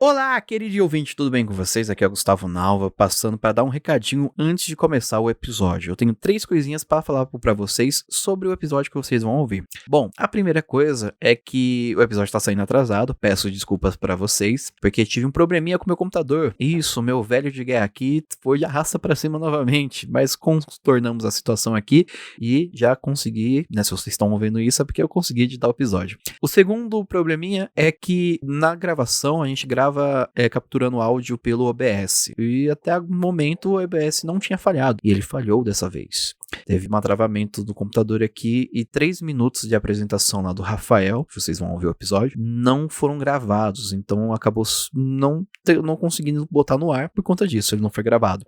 Olá, querido ouvinte, tudo bem com vocês? Aqui é o Gustavo Nalva, passando para dar um recadinho antes de começar o episódio. Eu tenho 3 coisinhas para falar para vocês sobre o episódio que vocês vão ouvir. Bom, a primeira coisa é que o episódio está saindo atrasado, peço desculpas para vocês, porque tive um probleminha com meu computador. Isso, meu velho de guerra aqui foi de arrasta para cima novamente, mas contornamos a situação aqui e já consegui, né, se vocês estão ouvindo isso é porque eu consegui editar o episódio. O segundo probleminha é que na gravação a gente grava capturando áudio pelo OBS. E até o momento o OBS não tinha falhado. E ele falhou dessa vez. Teve um travamento do computador aqui e 3 minutos de apresentação lá do Rafael, que vocês vão ouvir o episódio, não foram gravados. Então acabou não conseguindo botar no ar por conta disso. Ele não foi gravado.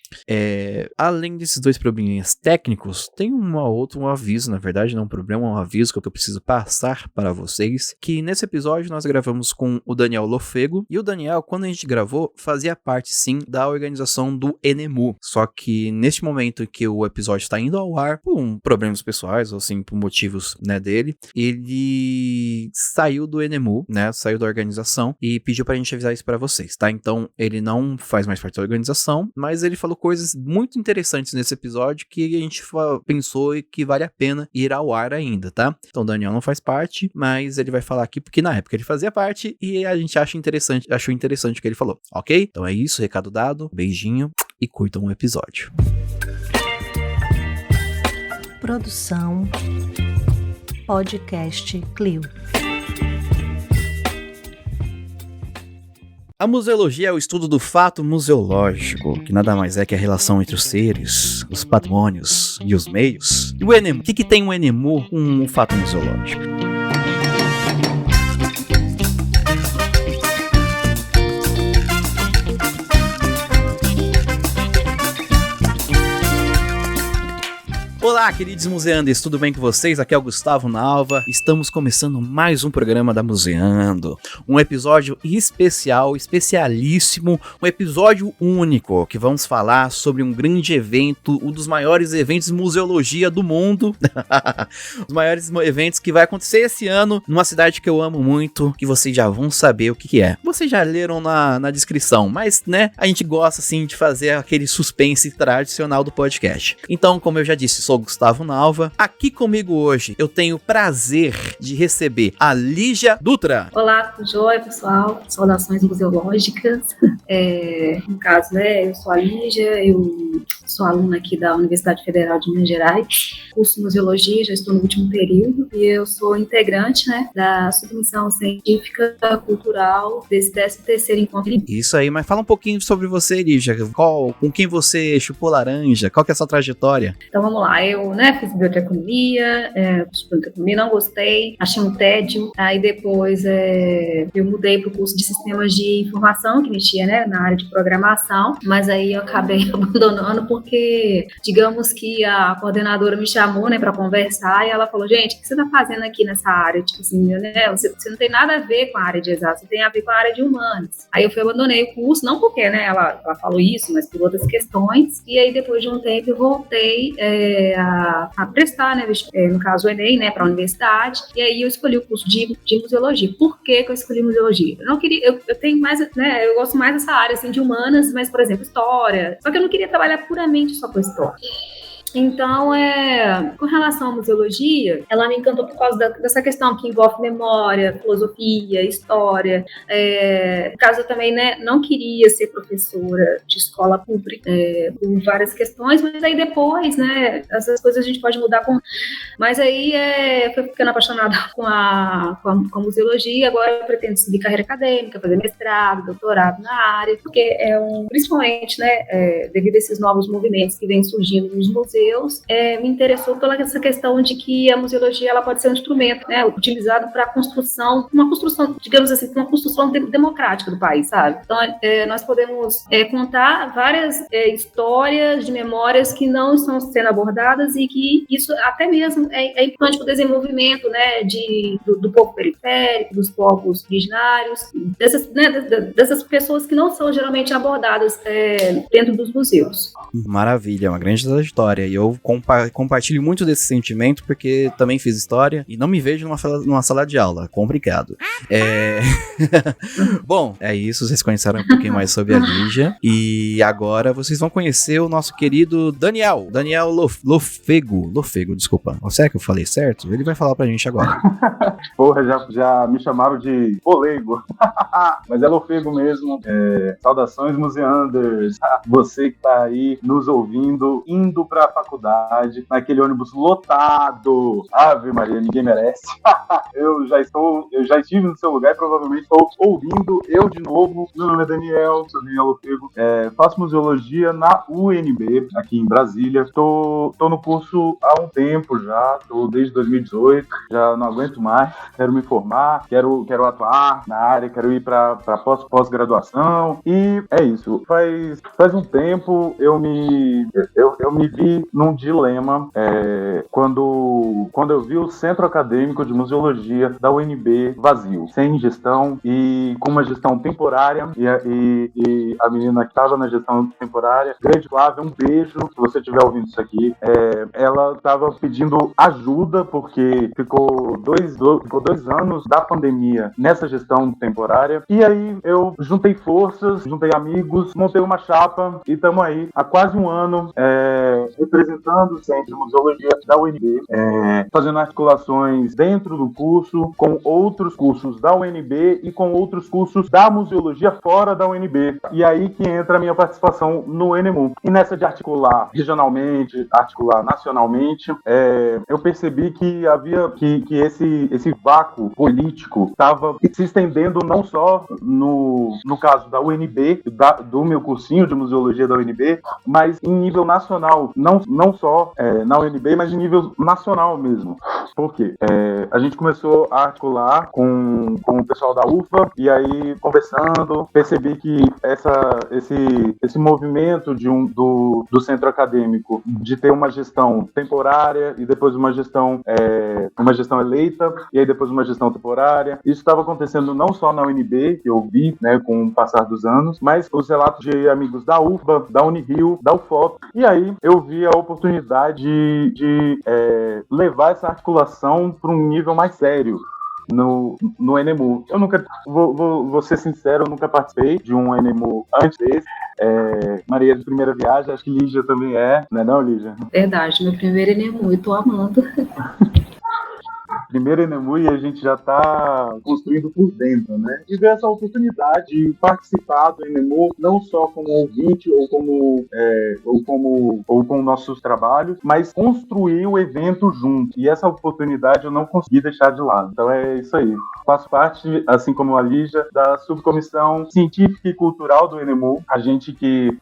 Além desses 2 probleminhas técnicos, tem um aviso, na verdade, não é um problema, é um aviso que eu preciso passar para vocês, que nesse episódio nós gravamos com o Daniel Lofego, e o Daniel, quando a gente gravou, fazia parte sim da organização do Enemu. Só que neste momento que o episódio está indo ao ar, por problemas pessoais, ou assim, por motivos, né, dele, ele saiu do Enemu, né, saiu da organização e pediu pra gente avisar isso pra vocês, tá? Então, ele não faz mais parte da organização, mas ele falou coisas muito interessantes nesse episódio que a gente pensou que vale a pena ir ao ar ainda, tá? Então, o Daniel não faz parte, mas ele vai falar aqui porque na época ele fazia parte e a gente achou interessante o que ele falou, ok? Então é isso, recado dado, beijinho e curtam o episódio. Produção Podcast Clio. A museologia é o estudo do fato museológico, que nada mais é que a relação entre os seres, os patrimônios e os meios. E o Enemu? O que tem o Enemu com um fato museológico? Olá, queridos museandes, tudo bem com vocês? Aqui é o Gustavo Nalva. Estamos começando mais um programa da Museando. Um episódio especial, especialíssimo, um episódio único, que vamos falar sobre um grande evento, um dos maiores eventos de museologia do mundo. Os maiores eventos que vai acontecer esse ano, numa cidade que eu amo muito, que vocês já vão saber o que é. Vocês já leram na descrição, mas, né, a gente gosta, assim, de fazer aquele suspense tradicional do podcast. Então, como eu já disse, sou Gustavo Nalva. Aqui comigo hoje eu tenho o prazer de receber a Lígia Dutra. Olá, tudo jóia, pessoal? Saudações museológicas. No caso, né, eu sou a Lígia, eu sou aluna aqui da Universidade Federal de Minas Gerais, curso Museologia, já estou no último período, e eu sou integrante, né, da submissão científica cultural desse 13º encontro. Isso aí, mas fala um pouquinho sobre você, Lígia. Com quem você chupou laranja? Qual que é a sua trajetória? Então vamos lá, eu, né, fiz biblioteconomia, não gostei, achei um tédio, aí depois eu mudei para o curso de sistemas de informação, que mexia, né, na área de programação, mas aí eu acabei abandonando porque, digamos que a coordenadora me chamou, né, para conversar e ela falou, gente, o que você está fazendo aqui nessa área? Tipo assim, né, você não tem nada a ver com a área de exatas, você tem a ver com a área de humanas. Aí eu abandonei o curso, não porque, né, ela falou isso, mas por outras questões, e aí depois de um tempo eu voltei a prestar, né, no caso o Enem, né, para a universidade, e aí eu escolhi o curso de museologia. Por que eu escolhi museologia? Eu não queria, eu tenho mais, né, eu gosto mais dessa área, assim, de humanas, mas, por exemplo, história, só que eu não queria trabalhar puramente só com história. Então, com relação à museologia, ela me encantou por causa dessa questão que envolve memória, filosofia, história. No caso, eu também, né, não queria ser professora de escola pública por várias questões, mas aí depois, né, essas coisas a gente pode mudar com... Mas aí, fui ficando apaixonada com a museologia, agora eu pretendo seguir carreira acadêmica, fazer mestrado, doutorado na área, porque principalmente, né, devido a esses novos movimentos que vêm surgindo nos museus, me interessou pela essa questão de que a museologia ela pode ser um instrumento, né, utilizado para uma construção, digamos assim, uma construção democrática do país, sabe? Então, nós podemos contar várias histórias de memórias que não estão sendo abordadas e que isso até mesmo é importante para o desenvolvimento, né, do povo periférico, dos povos originários, dessas pessoas que não são geralmente abordadas dentro dos museus. Maravilha, uma grande trajetória E eu compartilho muito desse sentimento, porque também fiz história e não me vejo numa sala de aula. Complicado. Bom, é isso. Vocês conheceram um pouquinho mais sobre a Lígia. E agora vocês vão conhecer o nosso querido Daniel. Daniel Lofego. Lofego, desculpa. Será que eu falei certo? Ele vai falar pra gente agora. Porra, já me chamaram de polego. Mas é Lofego mesmo. Saudações, museanders. Você que tá aí nos ouvindo, indo pra faculdade, naquele ônibus lotado. Ave Maria, ninguém merece. Eu já estive no seu lugar e provavelmente estou ouvindo eu de novo. Meu nome é Daniel, sou Daniel Lofego. Faço museologia na UNB, aqui em Brasília. Tô no curso há um tempo já, tô desde 2018, já não aguento mais, quero me formar, quero atuar na área, quero ir para pós-graduação, e é isso. Faz um tempo eu me vi num dilema quando eu vi o Centro Acadêmico de Museologia da UNB vazio, sem gestão e com uma gestão temporária, e a menina que estava na gestão temporária, grande Flávia, um beijo, se você estiver ouvindo isso aqui, ela estava pedindo ajuda, porque ficou dois anos da pandemia nessa gestão temporária, e aí eu juntei forças, juntei amigos, montei uma chapa, e estamos aí há quase um ano representando o Centro de Museologia da UNB, fazendo articulações dentro do curso, com outros cursos da UNB e com outros cursos da museologia fora da UNB. E aí que entra a minha participação no ENEMU. E nessa de articular regionalmente, articular nacionalmente, eu percebi que havia que esse vácuo político estava se estendendo não só no caso da UNB, do meu cursinho de museologia da UNB, mas em nível nacional, não só na UNB, mas em nível nacional mesmo. Por quê? A gente começou a articular com o pessoal da UFA, e aí, conversando, percebi que esse movimento do centro acadêmico de ter uma gestão temporária e depois uma gestão eleita, e aí depois uma gestão temporária, isso estava acontecendo não só na UNB, que eu vi, né, com o passar dos anos, mas os relatos de amigos da UFBA, da Unirio, da UFOP, e aí eu vi a oportunidade de levar essa articulação para um nível mais sério no ENEMU. Eu nunca, vou ser sincero, eu nunca participei de um ENEMU antes desse. Maria de primeira viagem, acho que Lígia também né não, Lígia? Verdade, meu primeiro ENEMU, eu tô amando. Primeiro ENEMU, e a gente já está construindo por dentro, né? E ver essa oportunidade de participar do ENEMU, não só como ouvinte ou com nossos trabalhos, mas construir o evento junto. E essa oportunidade eu não consegui deixar de lado. Então é isso aí. Faço parte, assim como a Lígia, da subcomissão científica e cultural do ENEMU. A gente que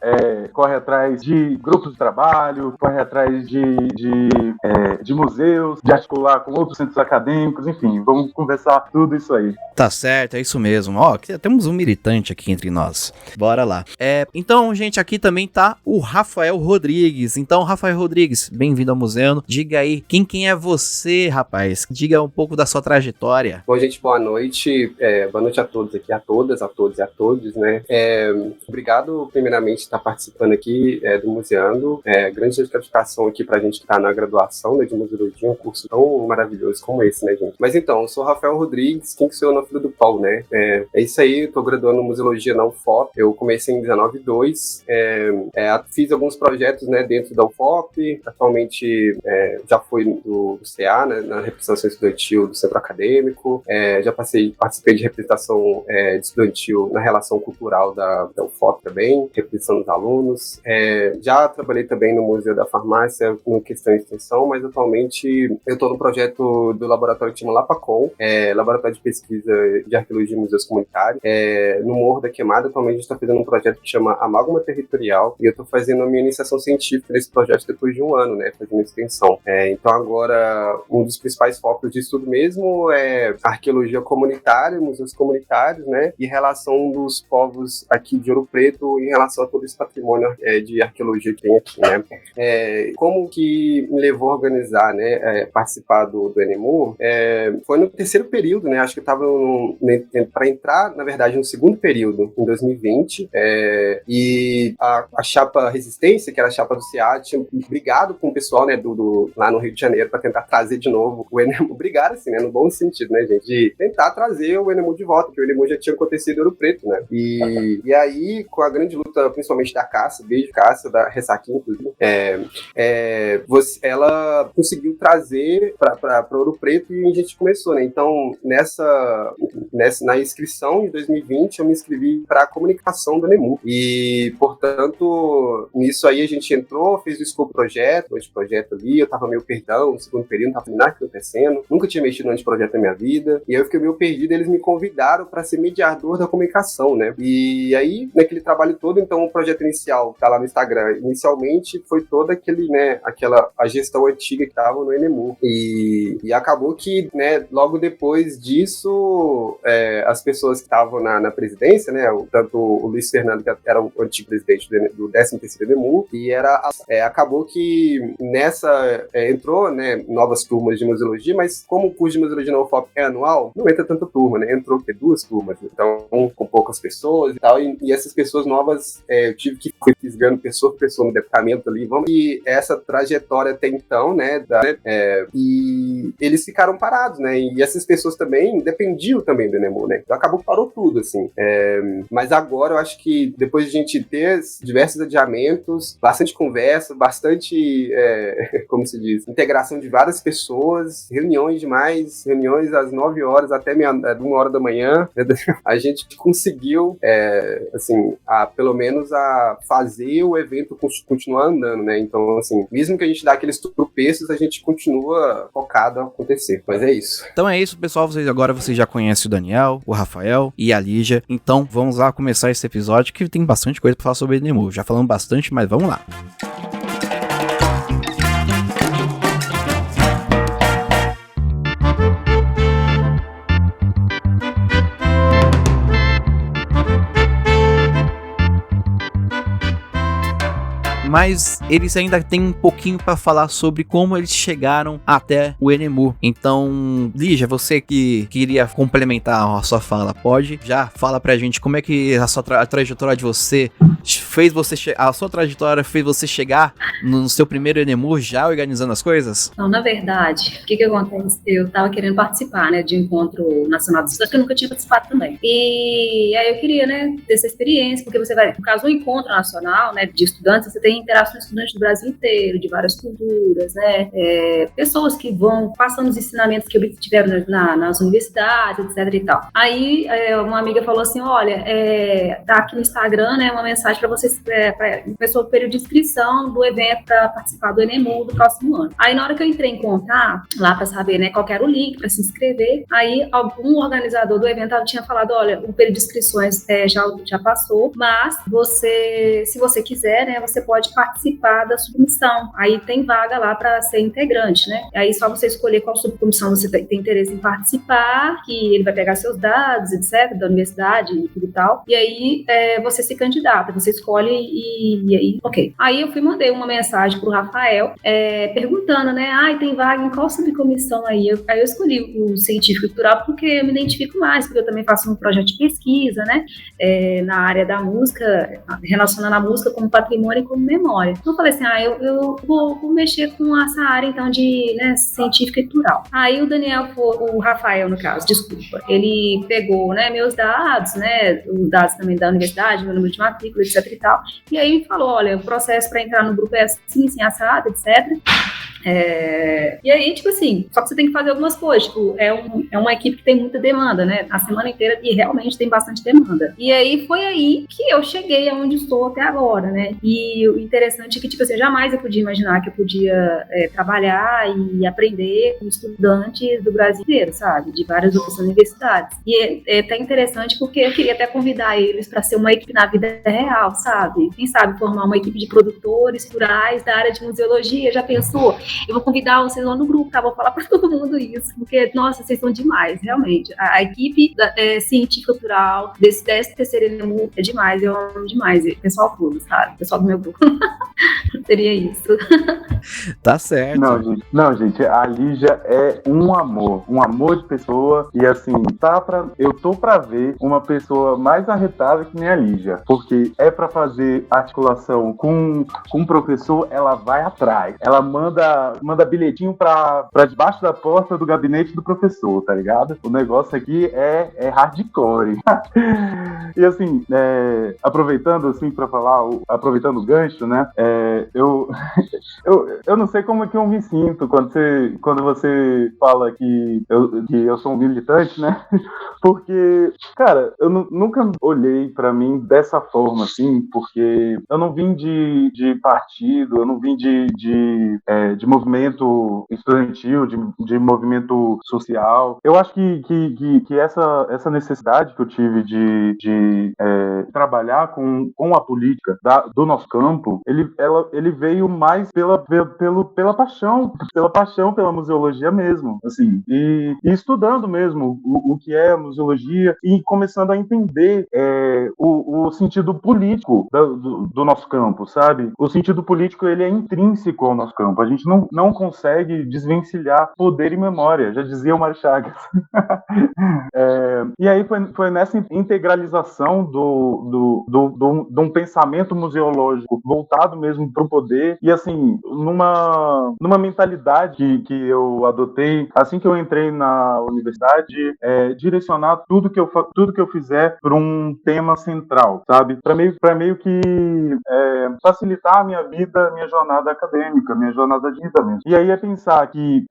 corre atrás de grupos de trabalho, corre atrás de museus, de articular com outros centros acadêmicos, enfim, vamos conversar tudo isso aí. Tá certo, é isso mesmo. Ó, temos um militante aqui entre nós. Bora lá. Então, gente, aqui também tá o Rafael Rodrigues. Então, Rafael Rodrigues, bem-vindo ao Museano. Diga aí, quem é você, rapaz? Diga um pouco da sua trajetória. Bom, gente, boa noite. Boa noite a todos aqui, a todas, a todos e a todos, né? Obrigado, primeiramente, por estar participando aqui do Museando. Grande dedicação aqui pra gente que tá na graduação, né, de museologia, um curso tão maravilhoso como esse, né, gente? Mas então, eu sou Rafael Rodrigues, quem que sou eu na filha do Paulo, né? É isso aí, eu tô graduando em museologia na UFOP, eu comecei em 19.2, fiz alguns projetos, né, dentro da UFOP, atualmente já fui do CA, né, na representação estudantil do centro acadêmico, já participei de representação estudantil na relação cultural da UFOP também, representando os alunos, já trabalhei também no Museu da Farmácia, em questão de extensão, mas atualmente eu tô no projeto do laboratório que chama LAPACOM, Laboratório de Pesquisa de Arqueologia e Museus Comunitários, no Morro da Queimada. Atualmente a gente está fazendo um projeto que chama Amálgama Territorial, e eu estou fazendo a minha iniciação científica nesse projeto depois de um ano, né, fazendo extensão. Então agora, um dos principais focos de estudo mesmo é arqueologia comunitária, museus comunitários, né, e relação dos povos aqui de Ouro Preto em relação a todo esse patrimônio de arqueologia que tem aqui, né. Como que me levou a organizar, né, participar do ENEMU? ENEMU foi no terceiro período, né? Acho que eu estava para entrar, na verdade, no segundo período, em 2020, e a chapa Resistência, que era a chapa do CA, tinha brigado com o pessoal, né, lá no Rio de Janeiro para tentar trazer de novo o ENEMU. Brigaram, assim, né, no bom sentido, né, gente, de tentar trazer o ENEMU de volta, porque o ENEMU já tinha acontecido em Ouro Preto, né, e aí, com a grande luta, principalmente da Cássia, beijo Cássia, da Ressaquinha, inclusive, ela conseguiu trazer para Ouro Preto e a gente começou, né, então, na inscrição de 2020, eu me inscrevi para a comunicação do ENEMU, e, portanto, nisso aí a gente entrou, fez o Scope Projeto, ali, eu tava meio perdão, no segundo período, não tava nada acontecendo, nunca tinha mexido no anteprojeto na minha vida, e aí eu fiquei meio perdido, eles me convidaram para ser mediador da comunicação, né, e aí, naquele trabalho todo, então, o projeto inicial, tá lá no Instagram, inicialmente foi toda aquele, né, a gestão antiga que tava no ENEMU, e acabou que, né, logo depois disso, as pessoas que estavam na presidência, né, tanto o Luiz Fernando, que era o antigo presidente do 13º ENEMU, e acabou que nessa entrou, né, novas turmas de museologia, mas como o curso de museologia na UFOP é anual, não entra tanta turma, né, entrou 2 turmas, então com poucas pessoas e tal, e essas pessoas novas, eu tive que fui fisgando pessoa por pessoa no departamento ali, e essa trajetória até então, né, e eles ficaram parados, né, e essas pessoas também dependiam também do ENEMU, né, então acabou que parou tudo, assim, mas agora eu acho que depois de a gente ter diversos adiamentos, bastante conversa, bastante, como se diz, integração de várias pessoas, reuniões demais, reuniões às 9 horas até 1h da manhã, a gente conseguiu, assim, pelo menos a fazer o evento continuar andando, né, então, assim, mesmo que a gente dá aqueles tropeços, a gente continua focado a acontecer, mas é isso. Então é isso, pessoal, agora vocês já conhecem o Daniel, o Rafael e a Lígia, então vamos lá começar esse episódio que tem bastante coisa pra falar sobre o ENEMU, já falamos bastante, mas vamos lá. Mas eles ainda têm um pouquinho para falar sobre como eles chegaram até o ENEMU. Então, Lígia, você que queria complementar a sua fala, pode? Já fala pra gente como é que a trajetória de você fez a sua trajetória fez você chegar no seu primeiro ENEMU já organizando as coisas? Não, na verdade, o que acontece? Eu tava querendo participar, né, de um encontro nacional dos estudantes, que eu nunca tinha participado também. E aí eu queria, né, ter essa experiência, porque você vai, no caso, um encontro nacional, né, de estudantes, você tem interação com estudantes do Brasil inteiro, de várias culturas, né, pessoas que vão passando os ensinamentos que obtiveram nas universidades, etc e tal. Aí uma amiga falou assim, olha, tá aqui no Instagram, né, uma mensagem para vocês, começou o período de inscrição do evento para participar do ENEMU do próximo ano. Aí na hora que eu entrei em contato, lá para saber, né, qual que era o link para se inscrever, aí algum organizador do evento tinha falado, olha, o período de inscrições já passou, mas se você quiser, né, você pode participar da submissão. Aí tem vaga lá para ser integrante, né? Aí só você escolher qual subcomissão você tem interesse em participar, que ele vai pegar seus dados, etc, da universidade e tudo e tal. E aí você se candidata, você escolhe e aí, ok. Aí eu mandei uma mensagem pro Rafael, perguntando, né, tem vaga em qual subcomissão aí? Aí eu escolhi o científico e cultural porque eu me identifico mais, porque eu também faço um projeto de pesquisa, né, na área da música, relacionando a música como patrimônio e como memória. Então eu falei assim, eu vou mexer com essa área, então, de, né, científica e cultural. Aí o Rafael, no caso, desculpa, ele pegou, né, meus dados, né, os dados também da universidade, meu número de matrícula, etc e tal, e aí me falou, olha, o processo para entrar no grupo é assim, assado, etc. E aí, tipo assim, só que você tem que fazer algumas coisas, tipo, é uma equipe que tem muita demanda, né, a semana inteira, e realmente tem bastante demanda. E aí, foi aí que eu cheguei aonde estou até agora, né, e o interessante é que, tipo assim, jamais eu podia imaginar que eu podia trabalhar e aprender com estudantes do Brasil inteiro, sabe, de várias outras universidades. E é até interessante porque eu queria até convidar eles para ser uma equipe na vida real, sabe, quem sabe formar uma equipe de produtores rurais da área de museologia, já pensou? Eu vou convidar vocês lá no grupo, tá? Vou falar pra todo mundo isso, porque, nossa, vocês são demais, realmente. A equipe científica cultural desse terceiro ENEMU é demais, eu amo demais. O pessoal todo, sabe? O pessoal do meu grupo. Seria isso. Tá certo. Não, gente, a Lígia é um amor de pessoa, e assim, eu tô pra ver uma pessoa mais arretada que nem a Lígia, porque é pra fazer articulação com o professor, ela vai atrás, ela manda bilhetinho pra debaixo da porta do gabinete do professor, tá ligado? O negócio aqui é hardcore. E assim, aproveitando assim pra falar, aproveitando o gancho, né, eu não sei como é que eu me sinto quando você fala que eu sou um militante, né? Porque, cara, eu nunca olhei pra mim dessa forma, assim, porque eu não vim de partido, eu não vim de movimento estudantil, de movimento social. Eu acho que essa necessidade que eu tive de trabalhar com a política do nosso campo, ele veio mais pela paixão pela museologia mesmo, assim, e estudando mesmo o que é a museologia e começando a entender o sentido político do nosso campo, sabe? O sentido político, ele é intrínseco ao nosso campo, a gente não consegue desvencilhar poder e memória, já dizia o Mário Chagas. E aí foi nessa integralização de um pensamento museológico voltado mesmo para o poder, e assim, numa mentalidade que eu adotei assim que eu entrei na universidade, direcionar tudo que eu fizer para um tema central, sabe? Para meio que facilitar a minha vida, minha jornada acadêmica, minha jornada de vida mesmo. E aí é pensar que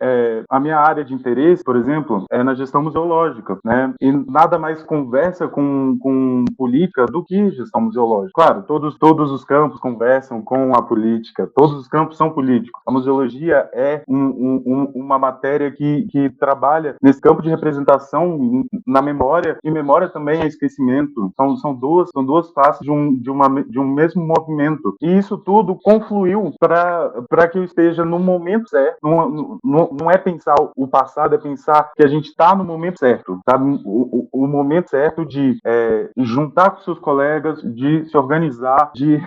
a minha área de interesse, por exemplo, é na gestão museológica, né? E nada mais conversa com política do que gestão museológica. Claro, todos os campos conversam com a política, todos os campos são políticos. A museologia é uma matéria que trabalha nesse campo de representação na memória, e memória também é esquecimento. São duas faces de um mesmo movimento. E isso tudo confluiu para que eu esteja no momento certo. Não é pensar o passado, é pensar que a gente está no momento certo, tá? O momento certo de juntar com seus colegas, de se organizar, de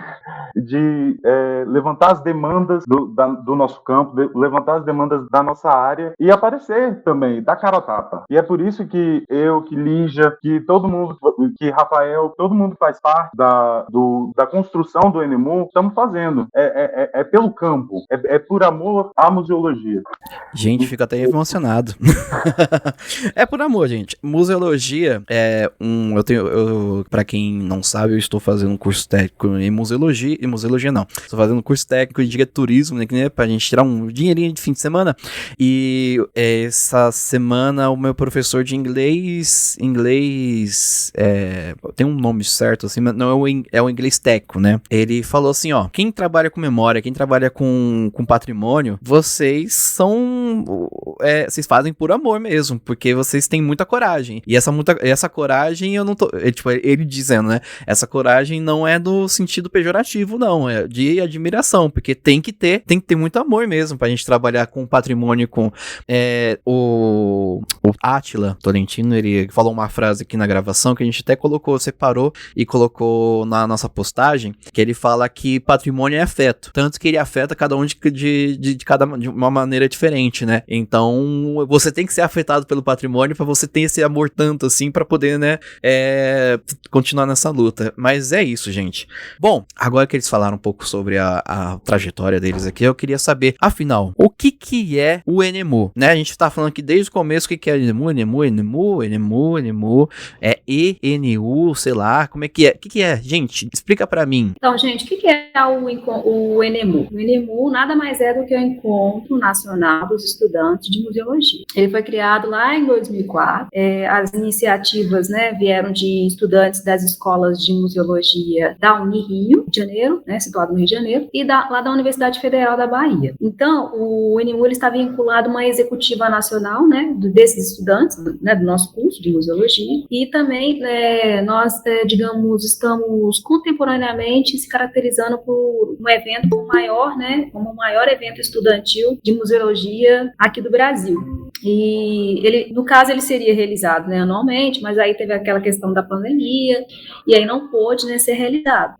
levantar as demandas do nosso campo, levantar as demandas da nossa área e aparecer também, dar cara a tapa. E é por isso que eu, que Lígia, que todo mundo, que Rafael, todo mundo faz parte da construção do ENEMU, estamos fazendo. É pelo campo, é por amor à museologia. Gente, fica até emocionado. É por amor, gente. Museologia é pra quem não sabe, eu estou fazendo um curso técnico em museologia, não. Estou fazendo um curso técnico em turismo, né, pra gente tirar um dinheirinho de fim de semana. E essa semana o meu professor de inglês tem um nome certo assim, mas não é o inglês técnico, né? Ele falou assim, ó, quem trabalha com memória, quem trabalha com patrimônio, vocês fazem por amor mesmo, porque vocês têm muita coragem. E essa coragem eu não tô, ele dizendo, né? Essa coragem não é do sentido pejorativo, não, é de admiração, porque tem que ter muito amor mesmo pra gente trabalhar com patrimônio, com o Átila Tolentino, ele falou uma frase aqui na gravação que a gente até separou e colocou na nossa postagem, que ele fala que patrimônio é afeto, tanto que ele afeta cada um de uma maneira diferente, né? Então, você tem que ser afetado pelo patrimônio pra você ter esse amor tanto assim, pra poder, né, continuar nessa luta. Mas é isso, gente. Bom, agora que eles falaram um pouco sobre a trajetória deles aqui, eu queria saber, afinal, o que é o ENEMU, né? A gente tá falando aqui desde o começo o que é ENEMU, é ENU, sei lá, como é que é? O que é? Gente, explica pra mim. Então, gente, o que é o ENEMU? O ENEMU nada mais é do que o Encontro Nacional dos Estudantes de Museologia. Ele foi criado lá em 2004. As iniciativas, né, vieram de estudantes das escolas de museologia da Unirio de Janeiro, né, situado no Rio de Janeiro, e lá da Universidade Federal da Bahia. Então, o ENEMU ele está vinculado a uma executiva nacional, né, desses estudantes, né, do nosso curso de museologia, e também nós, digamos, estamos contemporaneamente se caracterizando por um evento como o maior evento estudantil de museologia aqui do Brasil. E ele, no caso, ele seria realizado, né, anualmente, mas aí teve aquela questão da pandemia e aí não pôde, né, ser realizado.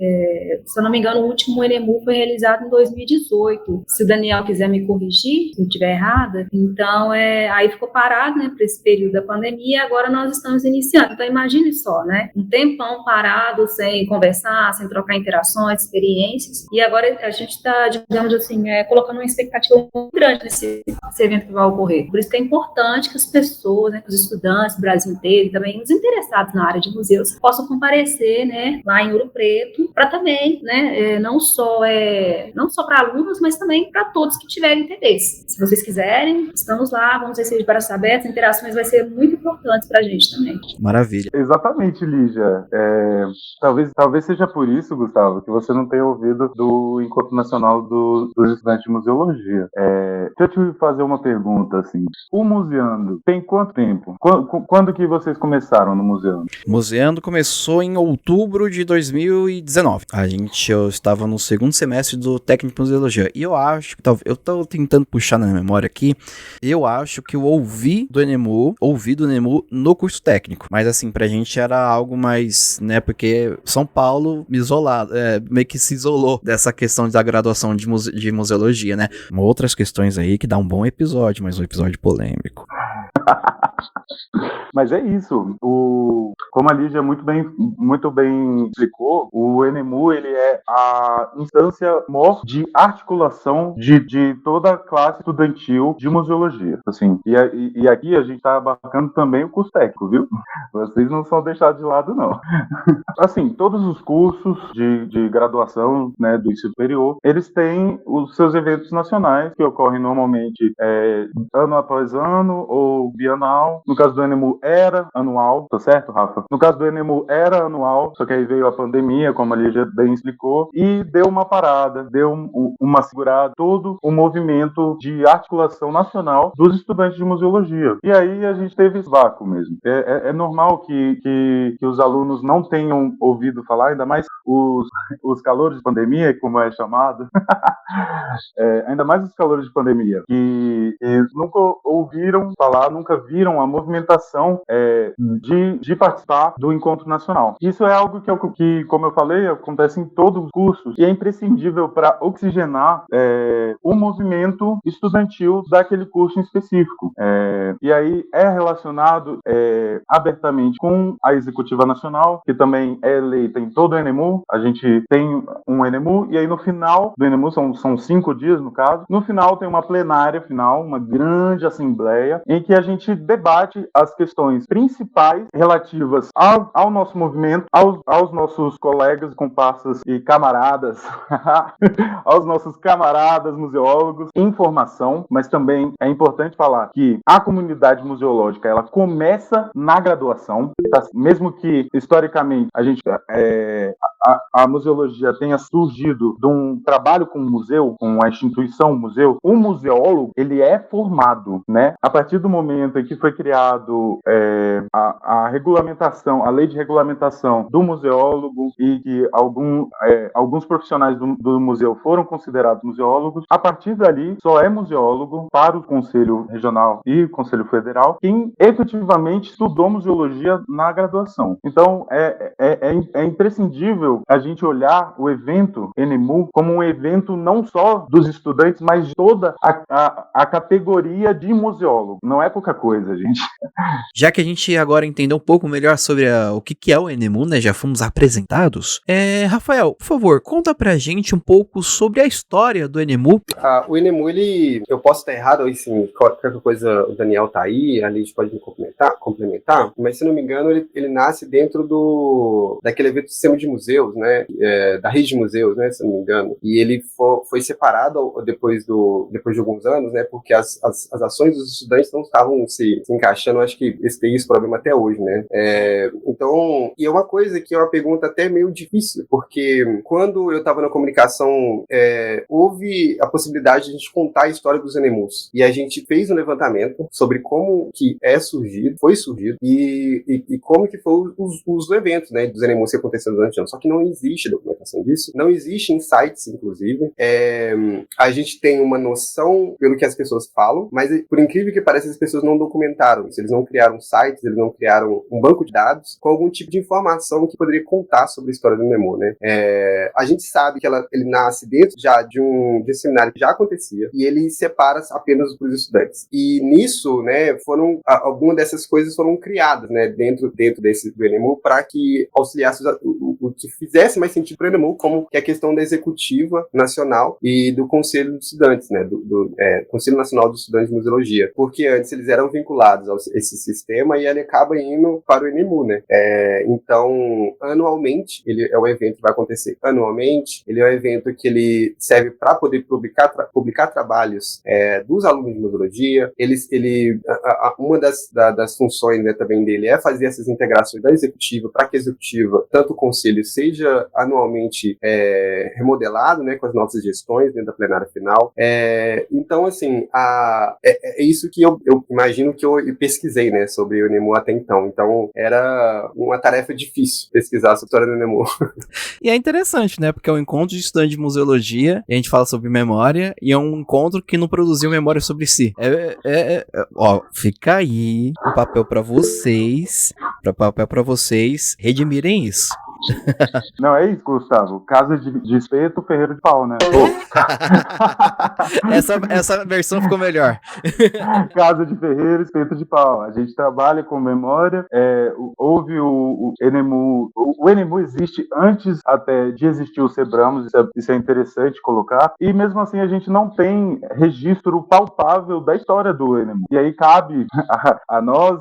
Se eu não me me engano, o último Enemu foi realizado em 2018. Se o Daniel quiser me corrigir, se eu estiver errada, então aí ficou parado, né, para esse período da pandemia, agora nós estamos iniciando. Então imagine só, né, um tempão parado, sem conversar, sem trocar interações, experiências, e agora a gente está, digamos assim, colocando uma expectativa muito grande nesse evento que vai ocorrer. Por isso que é importante que as pessoas, né, que os estudantes do Brasil inteiro e também os interessados na área de museus possam comparecer, né, lá em Ouro Preto, para também, né, não só para alunos, mas também para todos que tiverem interesse. Se vocês quiserem, estamos lá, vamos receber de braços abertos, interações vai ser muito importantes para a gente também. Maravilha. Exatamente, Lígia. Talvez seja por isso, Gustavo, que você não tenha ouvido do Encontro Nacional dos Estudantes de Museologia. Deixa eu te fazer uma pergunta, assim. O Museando tem quanto tempo? Quando que vocês começaram no Museando? O Museando começou em outubro de 2019. Eu estava no segundo semestre do técnico de museologia. E eu acho, eu tô tentando puxar na memória aqui, eu acho que eu ouvi do Enemu no curso técnico. Mas assim, pra gente era algo mais, né, porque São Paulo meio que se isolou dessa questão da graduação de museologia, né? Outras questões aí que dá um bom episódio, mas um episódio polêmico. Mas é isso. Como a Lígia muito bem explicou, o Enemu ele é a instância maior de articulação de toda a classe estudantil de museologia. Assim, e aqui a gente está abarcando também o curso técnico, viu? Vocês não são deixados de lado, não. Assim, todos os cursos de graduação, né, do ensino superior, eles têm os seus eventos nacionais, que ocorrem normalmente ano após ano ou bienal. No caso do Enemu era anual, tá certo, Rafa? No caso do Enemu era anual, só que aí veio a pandemia, como a Lígia bem explicou, e deu uma parada, deu uma segurada, todo o movimento de articulação nacional dos estudantes de museologia. E aí a gente teve esse vácuo mesmo. É normal que os alunos não tenham ouvido falar, ainda mais os calores de pandemia, como é chamado, ainda mais os calores de pandemia, que nunca ouviram falar, nunca viram a movimentação de participar do encontro nacional. Isso é algo que, como eu falei, acontece em todos os cursos e é imprescindível para oxigenar o movimento estudantil daquele curso em específico. E aí é relacionado abertamente com a Executiva Nacional, que também é eleita em todo o Enemu. A gente tem um Enemu e aí no final do Enemu, são 5 dias no caso, no final tem uma plenária final, uma grande assembleia, em que a gente debate as questões principais relativas ao nosso movimento, aos nossos colegas, comparsas e camaradas, aos nossos camaradas museólogos, informação, mas também é importante falar que a comunidade museológica, ela começa na graduação, tá? Mesmo que historicamente a museologia tenha surgido de um trabalho com o museu, com a instituição museu, o museólogo, ele é formado, né? A partir do momento em que foi criado a regulamentação, a lei de regulamentação do museólogo e que alguns profissionais do museu foram considerados museólogos, a partir dali só é museólogo para o Conselho Regional e o Conselho Federal quem efetivamente estudou museologia na graduação. Então, é imprescindível a gente olhar o evento Enemu como um evento não só dos estudantes, mas de toda a categoria de museólogo. Não é pouca coisa, gente. Já que a gente agora entendeu um pouco melhor sobre o que é o Enemu, né? Já fomos apresentados. Rafael, por favor, conta pra gente um pouco sobre a história do Enemu. O Enemu, eu posso estar errado, assim, qualquer coisa, o Daniel tá aí, a Liz pode me complementar, mas se não me engano, ele nasce dentro daquele evento do sistema de museus, né? Da rede de museus, né? Se não me engano. E ele foi separado depois de alguns anos, né? Porque as ações dos estudantes não estavam se encaixando. Acho que tem esse problema até hoje, né? Então, e é uma coisa que é uma pergunta até meio difícil, porque quando eu estava na comunicação, houve a possibilidade de a gente contar a história dos Enemus. E a gente fez um levantamento sobre como que foi surgido, e como que foi os eventos, né, dos Enemus que aconteceram durante o ano. Só que que não existe documentação disso, não existe em sites, inclusive. A gente tem uma noção pelo que as pessoas falam, mas por incrível que pareça, as pessoas não documentaram isso. Eles não criaram sites, eles não criaram um banco de dados com algum tipo de informação que poderia contar sobre a história do Nemu, né? A gente sabe que ele nasce dentro já de um seminário que já acontecia, e ele separa apenas para os estudantes. E nisso, né, algumas dessas coisas foram criadas, né, dentro do Nemu, para que auxiliasse o que fizesse mais sentido para o Nemu, como que a questão da executiva nacional e do Conselho de Estudantes, né, do Conselho Nacional dos Estudantes de Museologia, porque antes eles eram vinculados a esse sistema e ele acaba indo para o Nemu, né. Então, anualmente, ele é um evento que vai acontecer anualmente, ele é um evento que ele serve para poder publicar trabalhos dos alunos de museologia. Uma das funções, né, também dele é fazer essas integrações da executiva para que a executiva, tanto o conselho, seja anualmente remodelado, né, com as nossas gestões dentro da plenária final. Então, assim, é isso que eu imagino que eu pesquisei, né, sobre o Nemu até então. Então, era uma tarefa difícil pesquisar sobre a história do Nemu. E é interessante, né, porque é um encontro de estudante de museologia, e a gente fala sobre memória, e é um encontro que não produziu memória sobre si. Ó, fica aí o papel pra vocês, redimirem isso. Não, é isso, Gustavo. Casa de espeto, ferreiro de pau, né? Essa versão ficou melhor. Casa de ferreiro, espeto de pau. A gente trabalha com memória. Houve o Nemu. O Nemu existe antes até de existir o Sebramos. Isso é interessante colocar. E mesmo assim a gente não tem registro palpável da história do Nemu. E aí cabe a nós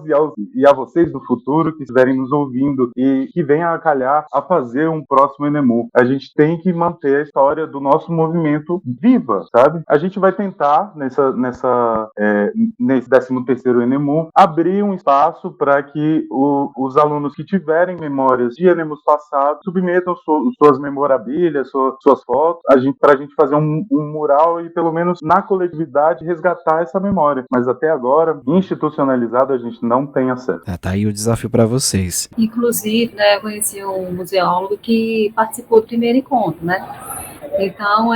e a vocês do futuro que estiverem nos ouvindo e que venham a calhar a fazer um próximo Nemu. A gente tem que manter a história do nosso movimento viva, sabe? A gente vai tentar, nesse 13º Nemu, abrir um espaço para que os alunos que tiverem memórias de Nemus passados submetam suas memorabilias, suas fotos, para a gente fazer um mural e, pelo menos na coletividade, resgatar essa memória. Mas até agora, institucionalizado, a gente não tem acesso. Tá aí o desafio para vocês. Inclusive, né, eu conheci um museólogo que participou do primeiro encontro, né? Então,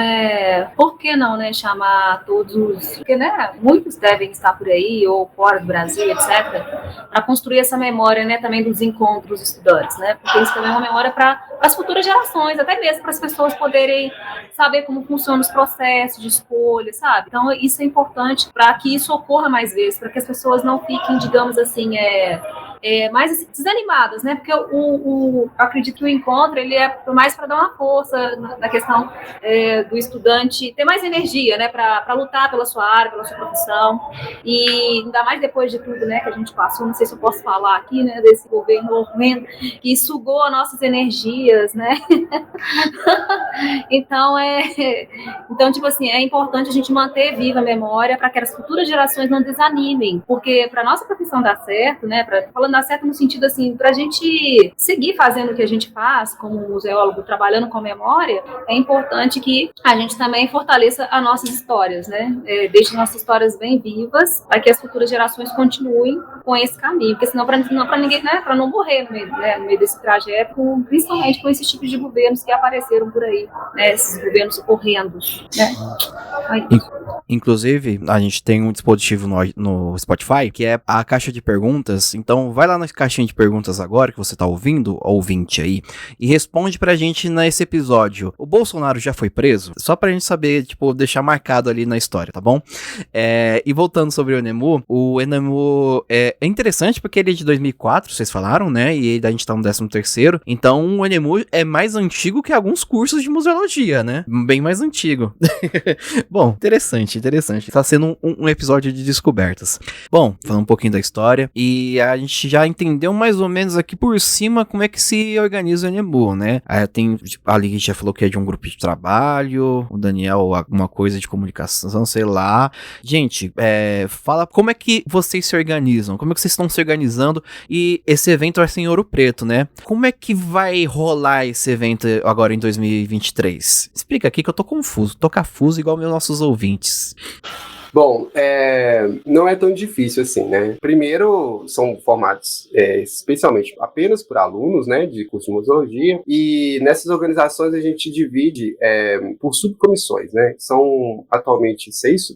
por que não, né, chamar todos, porque, né, muitos devem estar por aí, ou fora do Brasil, etc., para construir essa memória, né, também dos encontros estudantes, né, porque isso também é uma memória para as futuras gerações, até mesmo para as pessoas poderem saber como funcionam os processos de escolha, sabe? Então, isso é importante para que isso ocorra mais vezes, para que as pessoas não fiquem, digamos assim, mais assim, desanimadas, né? Porque eu acredito que o encontro ele é mais para dar uma força na questão do estudante ter mais energia, né? Para lutar pela sua área, pela sua profissão, e ainda mais depois de tudo, né? Que a gente passou, não sei se eu posso falar aqui, né? Desse governo horrendo que sugou as nossas energias, né? Então, tipo assim, é importante a gente manter viva a memória para que as futuras gerações não desanimem, porque para nossa profissão dar certo, né? Falando dar certo no sentido assim, para a gente seguir fazendo o que a gente faz, como museólogo, trabalhando com memória, é importante que a gente também fortaleça as nossas histórias, né? Deixe nossas histórias bem vivas, para que as futuras gerações continuem com esse caminho, porque senão para ninguém, né? Para não morrer no meio desse trajeto, principalmente com esses tipos de governos que apareceram por aí, né? Esses governos horrendos, né? Inclusive, a gente tem um dispositivo no Spotify, que é a caixa de perguntas. Então, vai lá na caixinha de perguntas agora, que você tá ouvindo, ouvinte aí, e responde pra gente nesse episódio. O Bolsonaro já foi preso? Só pra gente saber, tipo, deixar marcado ali na história, tá bom? E voltando sobre o Nemu é interessante porque ele é de 2004, vocês falaram, né? E a gente tá no 13º. Então, o Nemu é mais antigo que alguns cursos de museologia, né? Bem mais antigo. Bom, interessante. Tá sendo um episódio de descobertas. Bom, falando um pouquinho da história, e a gente já entendeu mais ou menos aqui por cima como é que se organiza o Nemu, né? Tem, ali a gente já falou que é de um grupo de trabalho, o Daniel, alguma coisa de comunicação, sei lá. Gente, fala como é que vocês se organizam, como é que vocês estão se organizando, e esse evento vai ser em Ouro Preto, né? Como é que vai rolar esse evento agora em 2023? Explica aqui que eu tô confuso igual meus nossos ouvintes. Bom, não é tão difícil assim, né? Primeiro, são formados especialmente apenas por alunos, né, de curso de museologia, e nessas organizações a gente divide por subcomissões, né? São atualmente 6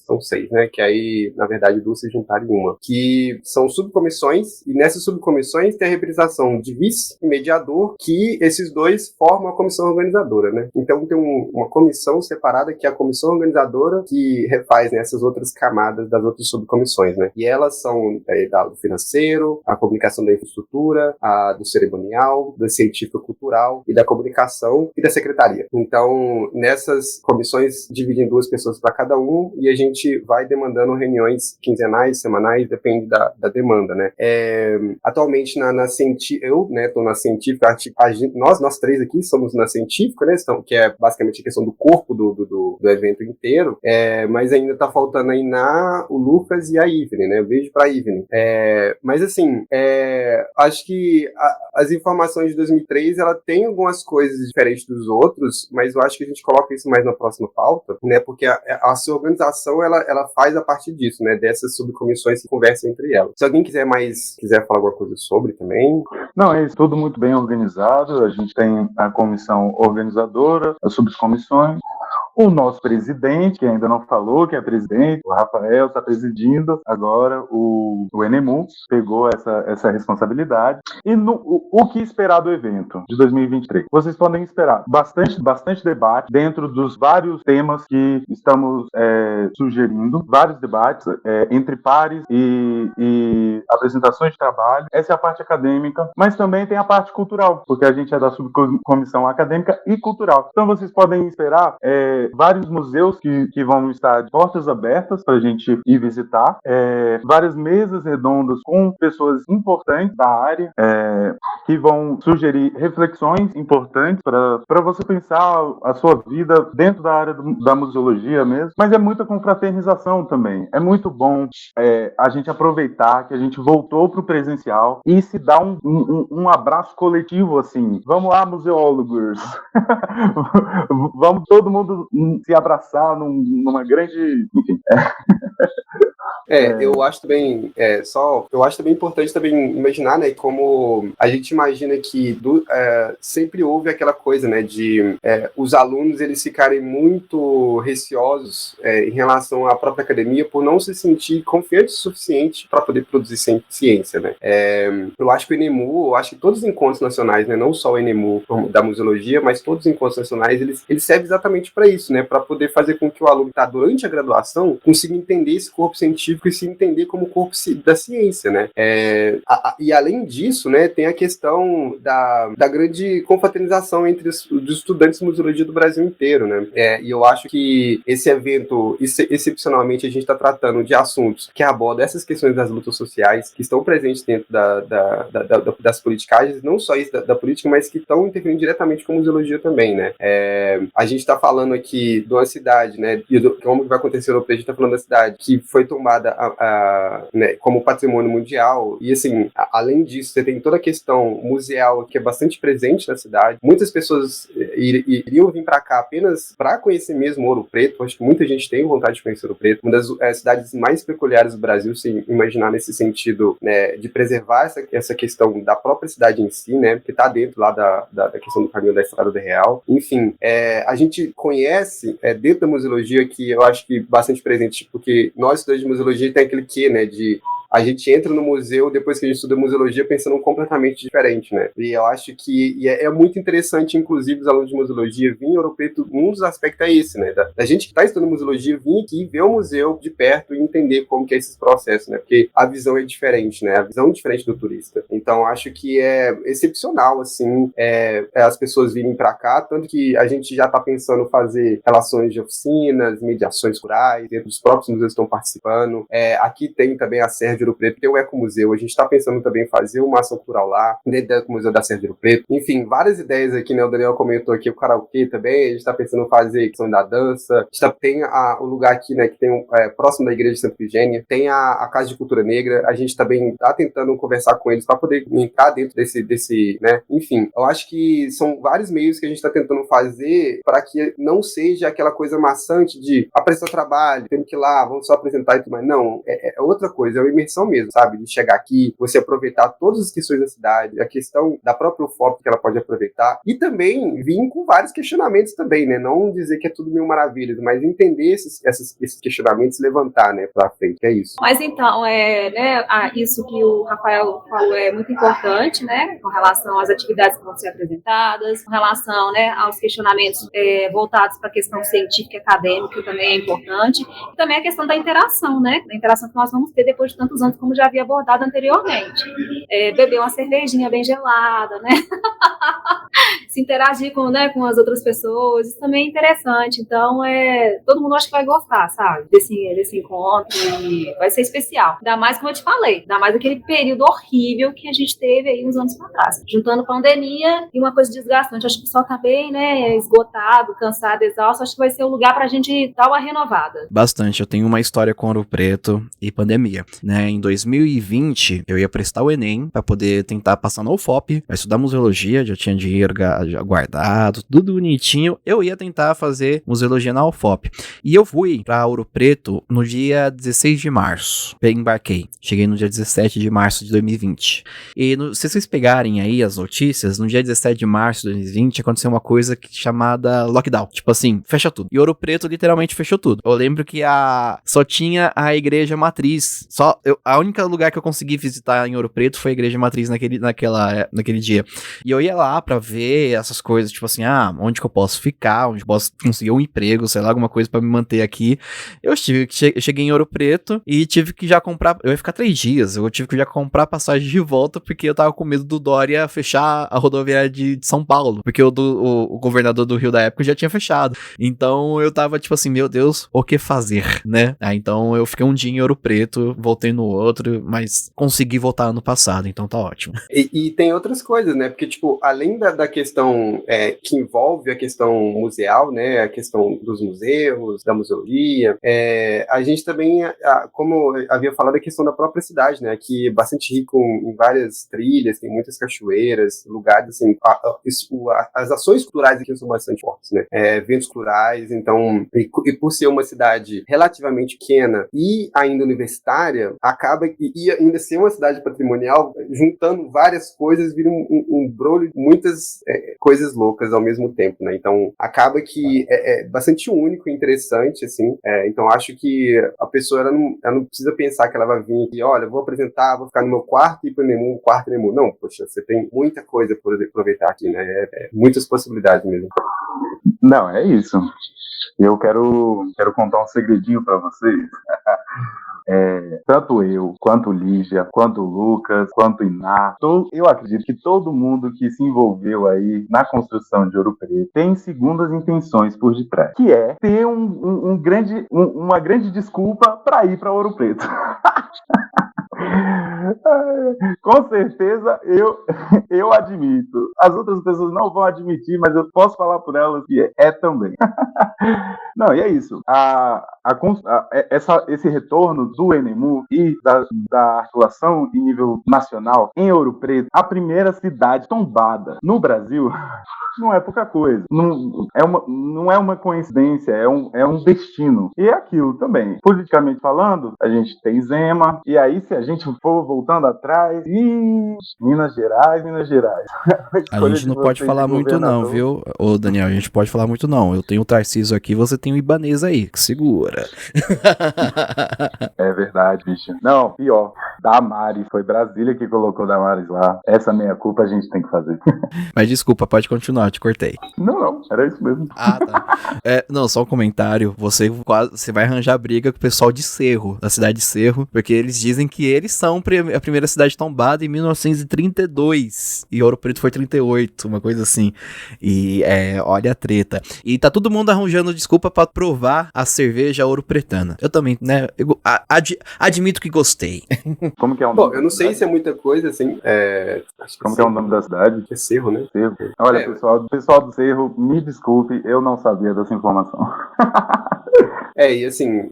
são 6, né? Que aí, na verdade, 2 se juntaram em uma. Que são subcomissões, e nessas subcomissões tem a representação de vice e mediador, que esses dois formam a comissão organizadora, né? Então tem uma comissão separada, que é a comissão organizadora, que refaz, né, essas outras camadas das outras subcomissões, né? E elas são do financeiro, a comunicação da infraestrutura, a do cerimonial, da científico-cultural e da comunicação e da secretaria. Então, nessas comissões, dividem 2 pessoas para cada um, e a gente vai demandando reuniões quinzenais, semanais, depende da demanda, né? Atualmente na científica, eu, né, tô na científica, nós 3 aqui somos na científica, né, que é basicamente a questão do corpo do evento inteiro, mas ainda tá faltando aí o Lucas e a Ivne, né? Beijo pra Ivne. Mas assim, acho que as informações de 2003, ela tem algumas coisas diferentes dos outros, mas eu acho que a gente coloca isso mais na próxima pauta, né? Porque a sua organização, ela faz a partir disso, né? Dessas subcomissões que conversam entre elas. Se alguém quiser falar alguma coisa sobre também. Não, é isso, tudo muito bem organizado. A gente tem a comissão organizadora, as subcomissões. O nosso presidente, que ainda não falou que é presidente, o Rafael está presidindo agora o ENEMU, pegou essa responsabilidade. E o que esperar do evento de 2023? Vocês podem esperar bastante debate dentro dos vários temas que estamos sugerindo, vários debates entre pares e apresentações de trabalho. Essa é a parte acadêmica, mas também tem a parte cultural, porque a gente é da subcomissão acadêmica e cultural. Então vocês podem esperar vários museus que vão estar de portas abertas para a gente ir visitar, várias mesas redondas com pessoas importantes da área, que vão sugerir reflexões importantes para você pensar a sua vida dentro da área da museologia mesmo, mas é muita confraternização também. É muito bom a gente aproveitar que a gente voltou para o presencial e se dar um abraço coletivo, assim. Vamos lá, museólogos! Vamos todo mundo se abraçar numa grande... Enfim. Eu acho também importante também imaginar, né, como a gente imagina que sempre houve aquela coisa, né, de os alunos eles ficarem muito receosos em relação à própria academia por não se sentir confiantes o suficiente para poder produzir ciência, né. Eu acho que o ENEMU, eu acho que todos os encontros nacionais, né, não só o ENEMU da museologia, mas todos os encontros nacionais, eles servem exatamente para isso, né, para poder fazer com que o aluno que está durante a graduação consiga entender esse corpo científico e se entender como corpo da ciência, né? E além disso, né, tem a questão da grande confraternização entre os estudantes de museologia do Brasil inteiro, né? E eu acho que esse evento, excepcionalmente, a gente está tratando de assuntos que abordam essas questões das lutas sociais que estão presentes dentro das politicagens, não só isso da política, mas que estão interferindo diretamente com a museologia também, né? A gente está falando aqui de uma cidade, né, e como vai acontecer no a gente está falando da cidade que foi tomada né, como patrimônio mundial, e assim, além disso, você tem toda a questão museal que é bastante presente na cidade. Muitas pessoas iriam vir para cá apenas para conhecer mesmo Ouro Preto. Acho que muita gente tem vontade de conhecer Ouro Preto, uma das cidades mais peculiares do Brasil, se imaginar nesse sentido, né, de preservar essa questão da própria cidade em si, né, que está dentro lá da questão do caminho da Estrada do Real. Enfim, a gente conhece dentro da museologia, que eu acho que bastante presente, porque nós, estudantes de museologia, tem aquele quê, né, de a gente entra no museu depois que a gente estuda museologia pensando completamente diferente, né? E eu acho que é muito interessante, inclusive, os alunos de museologia virem em Ouro Preto. Um dos aspectos é esse, né? Da gente que está estudando museologia vir aqui, ver o museu de perto e entender como que é esses processos, né? Porque a visão é diferente, né? A visão é diferente do turista. Então, acho que é excepcional, assim, as pessoas virem para cá, tanto que a gente já está pensando em fazer relações de oficinas, mediações rurais, dentro dos próprios museus que estão participando. Aqui tem também a Sérgio Ouro Preto, tem o Ecomuseu, a gente está pensando também em fazer uma ação cultural lá, dentro do Ecomuseu da Serra de Ouro Preto. Enfim, várias ideias aqui, né? O Daniel comentou aqui o karaokê também, a gente está pensando em fazer a questão da dança, a gente tem o lugar aqui, né, que tem próximo da Igreja de Santa Efigênia, tem a Casa de Cultura Negra, a gente também está tentando conversar com eles para poder entrar dentro desse, né? Enfim, eu acho que são vários meios que a gente está tentando fazer para que não seja aquela coisa maçante de apresentar trabalho, temos que ir lá, vamos só apresentar e tudo mais. Não, é outra coisa, é uma imersão mesmo, sabe? De chegar aqui, você aproveitar todas as questões da cidade, a questão da própria UFOP que ela pode aproveitar, e também vir com vários questionamentos também, né? Não dizer que é tudo mil maravilhas, mas entender esses questionamentos e levantar, né, pra frente, que é isso. Mas então, isso que o Rafael falou é muito importante, né, com relação às atividades que vão ser apresentadas, com relação, né, aos questionamentos voltados para a questão científica e acadêmica, também é importante, e também a questão da interação, né, da interação que nós vamos ter depois de tantos anos, como já havia abordado anteriormente. Beber uma cervejinha bem gelada, né, se interagir com as outras pessoas, isso também é interessante. Então, todo mundo acha que vai gostar, sabe, desse encontro, e vai ser especial. Ainda mais, como eu te falei, ainda mais aquele período horrível que a gente teve aí uns anos para trás. Juntando pandemia e uma coisa desgastante. Acho que o pessoal tá bem, né, esgotado, cansado, exausto. Acho que vai ser o lugar pra gente dar uma renovada. Bastante. Eu tenho uma história com Ouro Preto e pandemia, né? Em 2020, eu ia prestar o Enem pra poder tentar passar na UFOP, pra estudar museologia, já tinha dinheiro guardado, tudo bonitinho. Eu ia tentar fazer museologia na UFOP. E eu fui pra Ouro Preto no dia 16 de março. Embarquei. Cheguei no dia 17 de março de 2020. E se vocês pegarem aí as notícias, no dia 17 de março de 2020 aconteceu uma coisa chamada lockdown. Tipo assim, fecha tudo. E Ouro Preto literalmente fechou tudo. Eu lembro que só tinha a igreja matriz. A única lugar que eu consegui visitar em Ouro Preto foi a igreja matriz naquele dia. E eu ia lá pra ver essas coisas, tipo assim, onde que eu posso ficar, onde eu posso conseguir um emprego, sei lá, alguma coisa pra me manter aqui. Eu cheguei em Ouro Preto e tive que já comprar, eu ia ficar 3 dias, eu tive que já comprar passagem de volta porque eu tava com medo do Dória fechar a rodoviária de São Paulo, porque o governador do Rio da época já tinha fechado. Então eu tava tipo assim, meu Deus, o que fazer, né? Então eu fiquei um dia em Ouro Preto, voltei no outro, mas consegui voltar ano passado, então tá ótimo. E tem outras coisas, né? Porque, tipo, além da questão que envolve a questão museal, né? A questão dos museus, da museologia, a gente também, como eu havia falado, a questão da própria cidade, né? Que é bastante rico em várias trilhas, tem muitas cachoeiras, lugares, assim, as ações culturais aqui são bastante fortes, né? Eventos culturais, então, e por ser uma cidade relativamente pequena e ainda universitária, acaba e ainda ser uma cidade patrimonial, juntando várias coisas, vira um brolho de muitas coisas loucas ao mesmo tempo, né? Então, acaba que é bastante único e interessante, assim. Então, acho que a pessoa, ela não precisa pensar que ela vai vir aqui, olha, vou apresentar, vou ficar no meu quarto e ir para o quarto Nemu. Não, poxa, você tem muita coisa por aproveitar aqui, né? Muitas possibilidades mesmo. Não, é isso. Eu quero contar um segredinho para vocês. Tanto eu, quanto Lígia, quanto Lucas, quanto Iná, eu acredito que todo mundo que se envolveu aí na construção de Ouro Preto tem segundas intenções por detrás, que é ter uma grande desculpa para ir para Ouro Preto. Com certeza eu admito. As outras pessoas não vão admitir, mas eu posso falar por elas que é também. Não, e é isso. Esse retorno do Enemu e da articulação em nível nacional em Ouro Preto, a primeira cidade tombada no Brasil, não é pouca coisa. Não é uma coincidência, é um destino. E é aquilo também. Politicamente falando, a gente tem Zema, e aí se a gente for voltando atrás, Minas Gerais. A gente não pode falar muito não, viu? Ô Daniel, a gente pode falar muito não. Eu tenho o Tarcísio aqui, você tem o Ibanez aí, que segura. É verdade, bicho. Não, pior. Damares, foi Brasília que colocou Damares lá. Essa meia culpa a gente tem que fazer. Mas desculpa, pode continuar, te cortei. Não, era isso mesmo. Ah, tá. Não, só um comentário. Você vai arranjar briga com o pessoal de Cerro, da cidade de Cerro, porque eles dizem que eles são a primeira cidade tombada em 1932. E Ouro Preto foi 38, uma coisa assim. E olha a treta. E tá todo mundo arranjando desculpa pra provar a cerveja ouropretana. Eu também, né? Admito que gostei. Como que é o Bom, nome? eu não sei se é muita coisa, assim. Acho Como que é o nome da cidade? É Cerro, né? Cerro. Olha, pessoal do Cerro, me desculpe, eu não sabia dessa informação. E assim,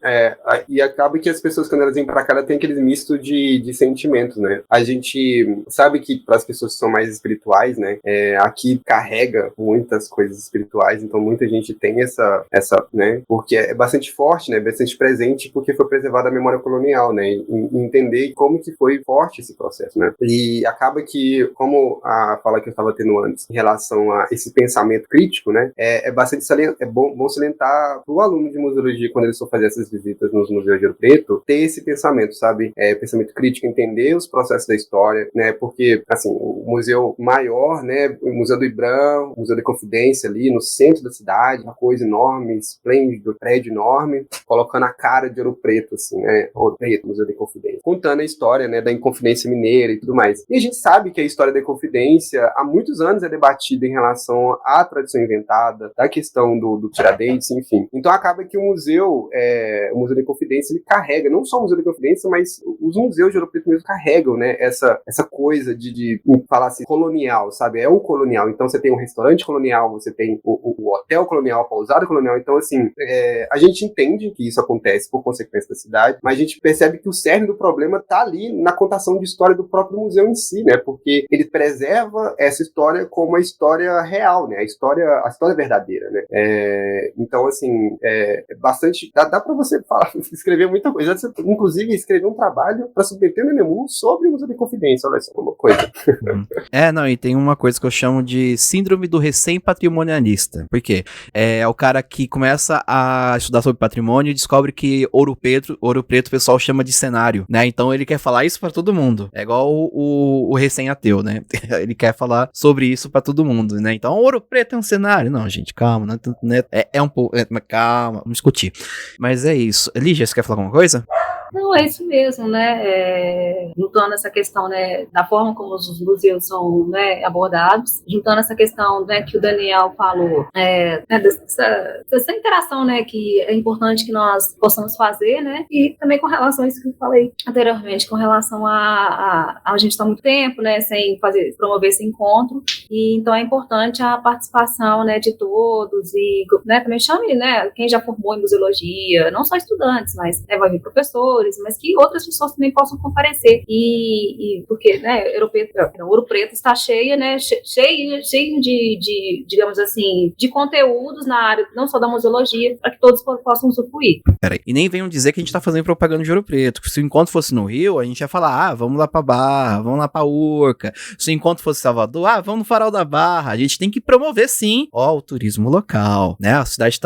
e acaba que as pessoas, quando elas vêm pra cá, elas têm aqueles mistos de sentimentos, né? A gente sabe que para as pessoas que são mais espirituais, né? Aqui carrega muitas coisas espirituais, então muita gente tem essa, né? Porque é bastante forte, né? Bastante presente, porque foi preservada a memória colonial, né? E entender como que foi forte esse processo, né? E acaba que, como a fala que eu estava tendo antes, em relação a esse pensamento crítico, né? É bastante bom salientar para o aluno de museologia, quando eles for fazer essas visitas nos museus de Ouro Preto, ter esse pensamento, sabe? Pensamento crítico, entender os processos da história, né? Porque, assim, o museu maior, né? O Museu do IBRAM, o Museu da Confidência ali no centro da cidade, uma coisa enorme, esplêndido, prédio enorme, colocando a cara de Ouro Preto, assim, né? Ouro Preto, Museu da Confidência. Contando a história, né? Da Inconfidência Mineira e tudo mais. E a gente sabe que a história da Inconfidência, há muitos anos, é debatida em relação à tradição inventada, da questão do Tiradentes, enfim. Então acaba que o Museu da Inconfidência, ele carrega, não só o Museu da Inconfidência, mas os museus de Ouro Preto mesmo carregam, né, essa coisa de falar assim, colonial, sabe? É o colonial. Então você tem um restaurante colonial, você tem o hotel colonial, a pousada colonial. Então, assim, a gente entende que isso acontece por consequência da cidade, mas a gente percebe que o cerne do problema tá ali na contação de história do próprio museu em si, né? Porque ele preserva essa história como a história real, né? A história verdadeira, né? Então, assim, bastante... Dá pra você escrever muita coisa. Você, inclusive, escrever um trabalho pra submeter no Enem sobre o Museu da Confidência. Olha só, uma coisa. Não, e tem uma coisa que eu chamo de síndrome do recém-patrimonialista. Por quê? É o cara que começa a estudar sobre patrimônio e descobre que Ouro Preto o pessoal chama de cenário, né? Então ele quer falar isso pra todo mundo. É igual o recém-ateu, né? Ele quer falar sobre isso pra todo mundo, né? Então Ouro Preto é um cenário. Não, gente, calma, né? É um pouco... calma, vamos discutir. Mas é isso. Lígia, você quer falar alguma coisa? Não, é isso mesmo, né? Juntando essa questão, né, da forma como os museus são, né, abordados, juntando essa questão, né, que o Daniel falou, né, dessa interação, né, que é importante que nós possamos fazer, né, e também com relação a isso que eu falei anteriormente, com relação a gente estar muito tempo, né, sem promover esse encontro, e então é importante a participação, né, de todos e, né, também chame, né, quem já formou em museologia, não só estudantes, mas vai vir professores, mas que outras pessoas também possam comparecer. E porque, né, Ouro Preto está cheia, né, cheio de, digamos assim, de conteúdos na área, não só da museologia, para que todos possam usufruir. Peraí, e nem venham dizer que a gente tá fazendo propaganda de Ouro Preto. Se o encontro fosse no Rio, a gente ia falar, vamos lá pra Barra, vamos lá pra Urca. Se o encontro fosse em Salvador, vamos no Farol da Barra. A gente tem que promover, sim, o turismo local, né? A cidade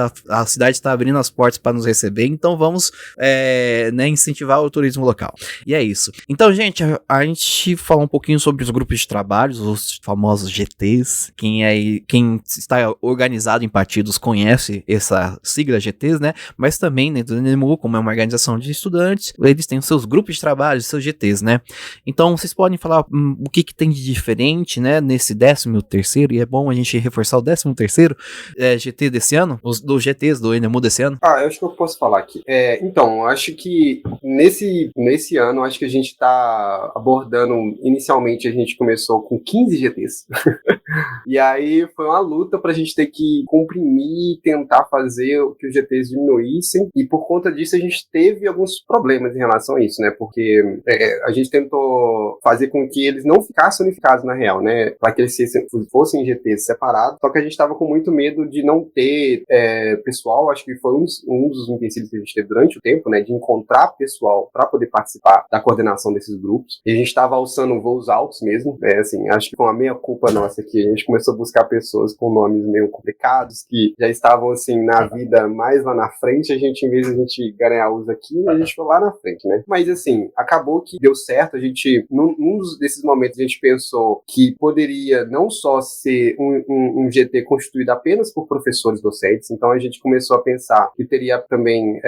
tá abrindo as portas para nos receber, então vamos, né, incentivar o turismo local. E é isso. Então, gente, a gente falou um pouquinho sobre os grupos de trabalho, os famosos GTs. Quem está organizado em partidos conhece essa sigla GTs, né? Mas também, dentro do NEMU, como é uma organização de estudantes, eles têm os seus grupos de trabalho, seus GTs, né? Então, vocês podem falar o que tem de diferente, né, nesse 13º, e é bom a gente reforçar o 13º GT desse ano, dos GTs do NEMU desse ano? Eu acho que eu posso falar aqui. Então, eu acho que nesse ano, acho que a gente está abordando, inicialmente a gente começou com 15 GTs. E aí foi uma luta para a gente ter que comprimir e tentar fazer que os GTs diminuíssem. E por conta disso a gente teve alguns problemas em relação a isso, né? Porque a gente tentou fazer com que eles não ficassem unificados na real, né? Para que eles fossem GTs separados. Só que a gente estava com muito medo de não ter pessoal. Acho que foi um dos empecilhos que a gente teve durante o tempo, né? De encontrar pessoal para poder participar da coordenação desses grupos. E a gente estava alçando voos altos mesmo. Assim, acho que com a meia culpa nossa aqui, a gente começou a buscar pessoas com nomes meio complicados, que já estavam, assim, na vida mais lá na frente. A gente, em vez de a gente ganhar uso aqui, a gente foi lá na frente, né? Mas, assim, acabou que deu certo. A gente, num desses momentos, a gente pensou que poderia não só ser um GT constituído apenas por professores docentes. Então, a gente começou a pensar que teria também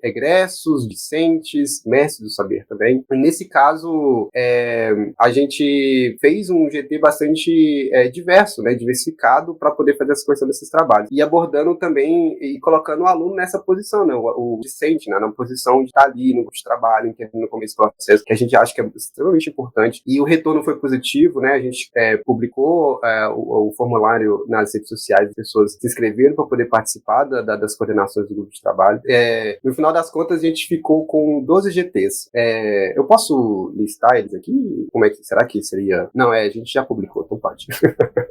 egressos, discentes, discentes, mestres do saber também. Nesse caso, a gente fez um GT bastante diverso, né, diversificado, para poder fazer essa questão desses trabalhos. E abordando também e colocando o aluno nessa posição, né, o discente, né, na posição de estar ali no grupo de trabalho, entendendo no começo do processo, que a gente acha que é extremamente importante. E o retorno foi positivo, né, a gente publicou o formulário nas redes sociais, as pessoas se inscreveram para poder participar das coordenações do grupo de trabalho. No final das contas, a gente ficou com 12 GTs. Eu posso listar eles aqui? Como é que será que seria? Não, a gente já publicou, então pode.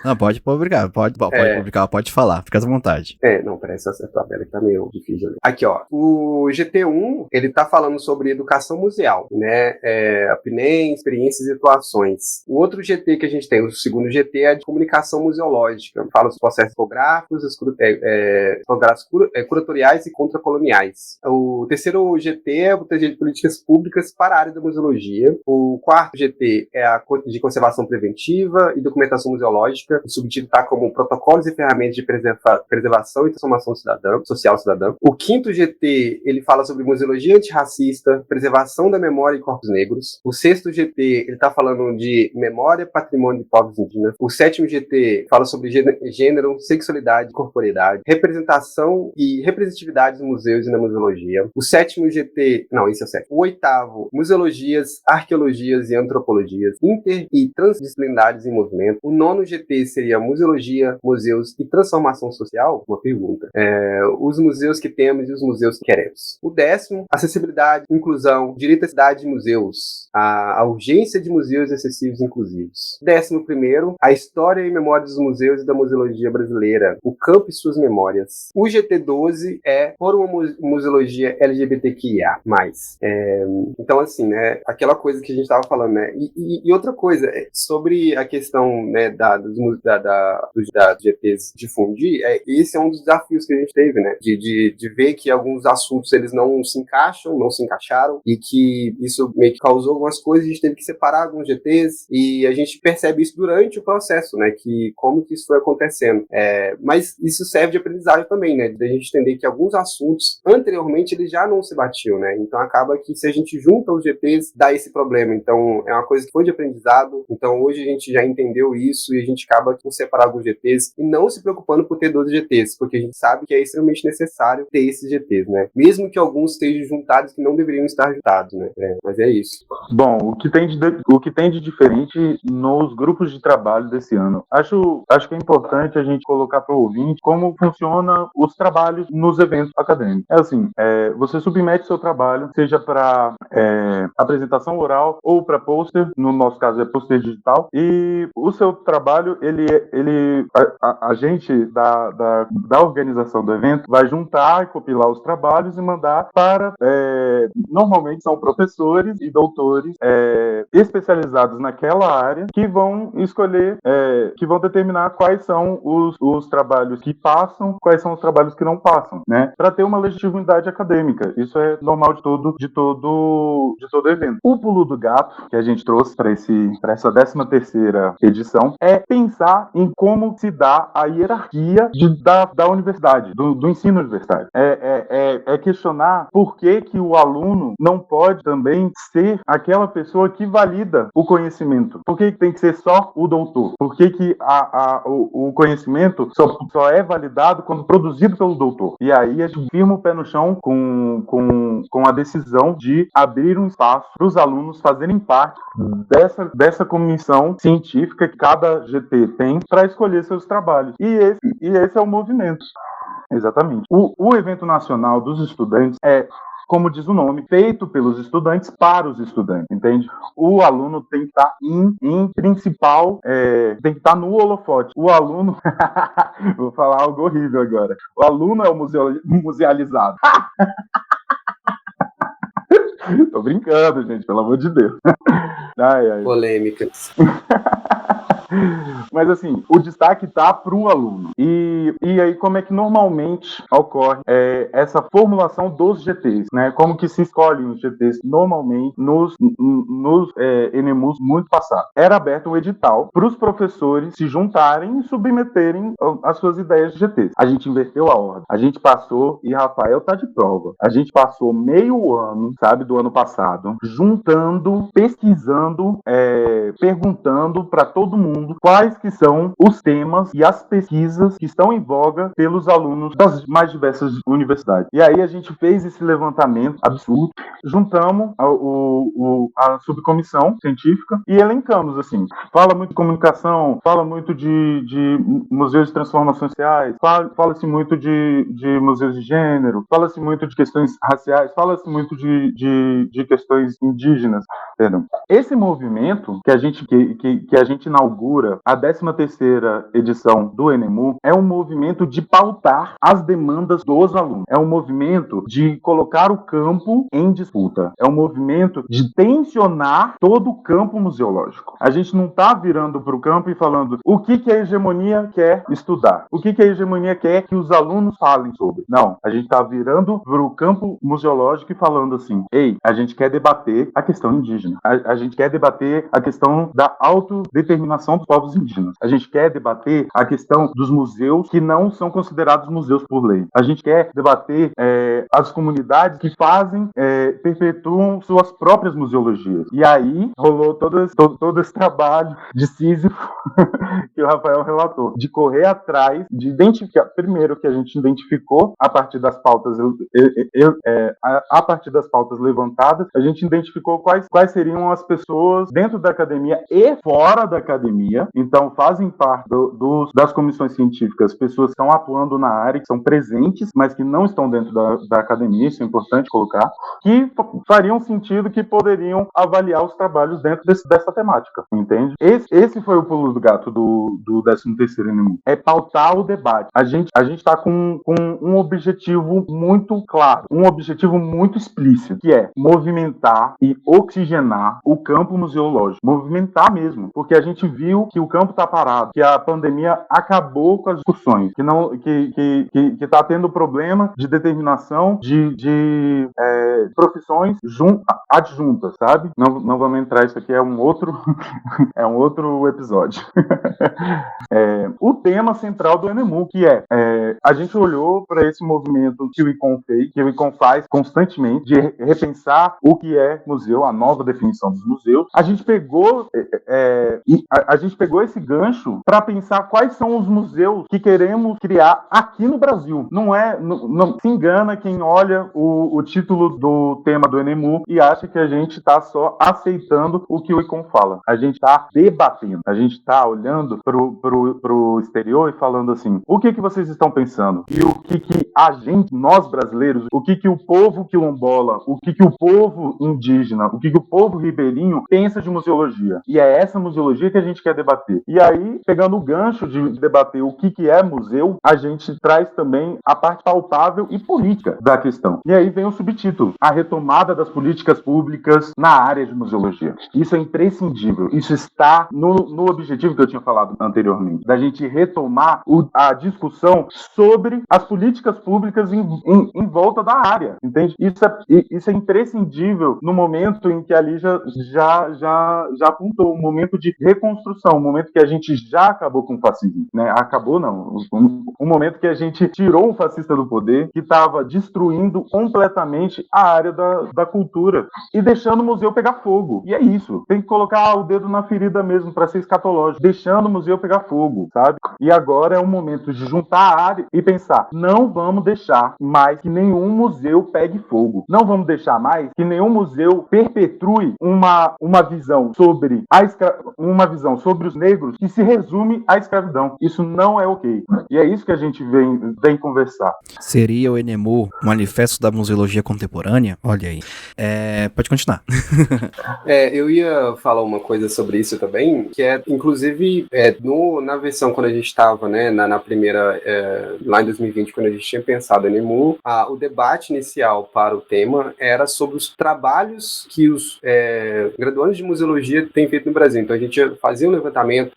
Não, pode publicar, pode publicar, pode falar, fica à vontade. Não, peraí, essa tabela que tá meio difícil ali. Aqui, ó, o GT1, ele tá falando sobre educação museal, né, a PNEM, experiências e atuações. O outro GT que a gente tem, o segundo GT, é de comunicação museológica, fala dos processos fotográficos, curatoriais e contracoloniais. O terceiro GT é o de políticas públicas para a área da museologia. O quarto GT é a de conservação preventiva e documentação museológica. O subtítulo está como protocolos e ferramentas de preservação e transformação social cidadã. O quinto GT, ele fala sobre museologia antirracista, preservação da memória e corpos negros. O sexto GT, ele está falando de memória, patrimônio de povos indígenas. O sétimo GT fala sobre gênero, sexualidade, corporeidade, representação e representatividade dos museus e na museologia. O sétimo GT, não, esse é o sétimo. O oitavo, museologias, arqueologias e antropologias, inter e transdisciplinares em movimento. O nono GT seria museologia, museus e transformação social? Uma pergunta. Os museus que temos e os museus que queremos. O décimo, acessibilidade, inclusão, direito à cidade de museus, a urgência de museus acessíveis e inclusivos. 11º, a história e memória dos museus e da museologia brasileira, o campo e suas memórias. O GT12 é por uma museologia LGBTQIA+. Então, assim, né, aquela coisa que a gente estava falando, né, e outra coisa, sobre a questão, né, dos GTs difundir, esse é um dos desafios que a gente teve, né, de ver que alguns assuntos, eles não se encaixaram, e que isso meio que causou algumas coisas, a gente teve que separar alguns GTs, e a gente percebe isso durante o processo, né, que como que isso foi acontecendo. Mas isso serve de aprendizagem também, né, de a gente entender que alguns assuntos, anteriormente, eles já não se batiam, né, então acaba que se a gente junta os GTs, dá esse problema. Então é uma coisa que foi de aprendizado, então hoje a gente já entendeu isso, e a gente acaba por separar alguns GTs, e não se preocupando por ter 12 GTs, porque a gente sabe que é extremamente necessário ter esses GTs, né, mesmo que alguns estejam juntados que não deveriam estar juntados, né, mas é isso. Bom, o que tem de diferente nos grupos de trabalho desse ano? Acho que é importante a gente colocar para o ouvinte como funciona os trabalhos nos eventos acadêmicos. É assim, você submete seu trabalho, seja para apresentação oral ou para pôster, no nosso caso é pôster digital, e o seu trabalho, a gente da organização do evento vai juntar e compilar os trabalhos e mandar para, normalmente são professores e doutores especializados naquela área que vão escolher, que vão determinar quais são os trabalhos que passam, quais são os trabalhos que não passam, né? Para ter uma legitimidade acadêmica. Isso é normal de todo evento. O pulo do gato que a gente trouxe para essa 13ª edição é pensar em como se dá a hierarquia da universidade, do ensino universitário. É questionar por que o aluno não pode também ser aquela pessoa que valida o conhecimento. Por que tem que ser só o doutor? Por que o conhecimento só é validado quando produzido pelo doutor? E aí a gente firma o pé no chão com a decisão de abrir um espaço para os alunos fazerem parte dessa comissão científica que cada GT tem para escolher seus trabalhos. E esse é o movimento. Exatamente. O evento nacional dos estudantes como diz o nome, feito pelos estudantes para os estudantes, entende? O aluno tem que estar em principal, tem que estar no holofote. O aluno, vou falar algo horrível agora, o aluno é o musealizado. Tô brincando, gente, pelo amor de Deus. Polêmicas. Mas assim, o destaque tá para o aluno. E aí, como é que normalmente ocorre essa formulação dos GTs, né? Como que se escolhem os GTs normalmente nos Enemus muito passados? Era aberto um edital para os professores se juntarem e submeterem as suas ideias de GTs. A gente inverteu a ordem. A gente passou, e Rafael tá de prova, a gente passou meio ano, sabe, do ano passado, juntando, pesquisando, perguntando para todo mundo quais que são os temas e as pesquisas que estão em voga pelos alunos das mais diversas universidades. E aí a gente fez esse levantamento absurdo, juntamos a subcomissão científica e elencamos, assim, fala muito de comunicação, fala muito de museus de transformações sociais, fala-se muito de museus de gênero, fala-se muito de questões raciais, fala-se muito de questões indígenas. Perdão. Esse movimento que a gente inaugura a 13ª edição do Enemu é um movimento de pautar as demandas dos alunos. É um movimento de colocar o campo em disputa. É um movimento de tensionar todo o campo museológico. A gente não está virando para o campo e falando o que a hegemonia quer estudar, o que a hegemonia quer que os alunos falem sobre. Não, a gente está virando para o campo museológico e falando assim, ei, a gente quer debater a questão indígena, a gente quer debater a questão da autodeterminação dos povos indígenas, a gente quer debater a questão dos museus que não são considerados museus por lei, a gente quer debater as comunidades que perpetuam suas próprias museologias. E aí rolou todo esse trabalho de Sísifo que o Rafael relatou, de correr atrás, de identificar, primeiro que a gente identificou a partir das pautas levantadas, a gente identificou quais seriam as pessoas dentro da academia e fora da academia, então fazem parte das comissões científicas, pessoas que estão atuando na área, que são presentes, mas que não estão dentro da academia, isso é importante colocar, que fariam sentido, que poderiam avaliar os trabalhos dentro dessa temática, entende? Esse foi o pulo do gato do 13º Enemu. É pautar o debate. A gente está com um objetivo muito claro, um objetivo muito explícito, que é movimentar e oxigenar o campo museológico. Movimentar mesmo, porque a gente viu que o campo está parado, que a pandemia acabou com as discussões, que está tendo problema de determinação de profissões adjuntas, sabe? Não vamos entrar, isso aqui é um outro episódio. O tema central do Enemu, que a gente olhou para esse movimento que o ICOM fez, que o ICOM faz constantemente, de repensar o que é museu, a nova definição dos museus. A gente pegou esse gancho para pensar quais são os museus que queremos criar aqui no Brasil. Não se engana quem olha o título do tema do Enemu e acha que a gente está só aceitando o que o ICOM fala. A gente está debatendo, a gente está olhando pro exterior e falando assim, o que vocês estão pensando? E o que a gente, nós brasileiros, o que o povo quilombola, o que o povo indígena, o que o povo ribeirinho pensa de museologia? E é essa museologia que a gente quer debater. E aí, pegando o gancho de debater o que é museu, a gente traz também a parte palpável e política da questão. E aí vem o subtítulo, a retomada das políticas públicas na área de museologia. Isso é imprescindível. Isso está no objetivo que eu tinha falado anteriormente, da gente retomar a discussão sobre as políticas públicas em volta da área, entende? Isso é imprescindível no momento em que a Lígia já apontou, um momento de reconstrução, um momento que a gente já acabou com o fascismo, né? Acabou não, um momento que a gente tirou um fascista do poder, que estava destruindo completamente a área da cultura e deixando o museu pegar fogo. E é isso, tem que colocar o dedo na ferida mesmo para ser escatológico, deixando o museu pegar fogo, sabe? E agora é o momento de juntar a área e pensar, não vamos deixar mais que nenhum museu pegue fogo, não vamos deixar mais que nenhum museu perpetue uma visão sobre os negros que se resume à escravidão. Isso não é ok. E é isso que a gente vem conversar. Seria o Enemu o manifesto da museologia contemporânea? Olha aí. Pode continuar. Eu ia falar uma coisa sobre isso também, que inclusive, na versão quando a gente estava, né, na primeira, lá em 2020, quando a gente tinha pensado em Enemu, o debate inicial para o tema era sobre os trabalhos que os graduandos de museologia têm feito no Brasil. Então a gente fazia um levantamento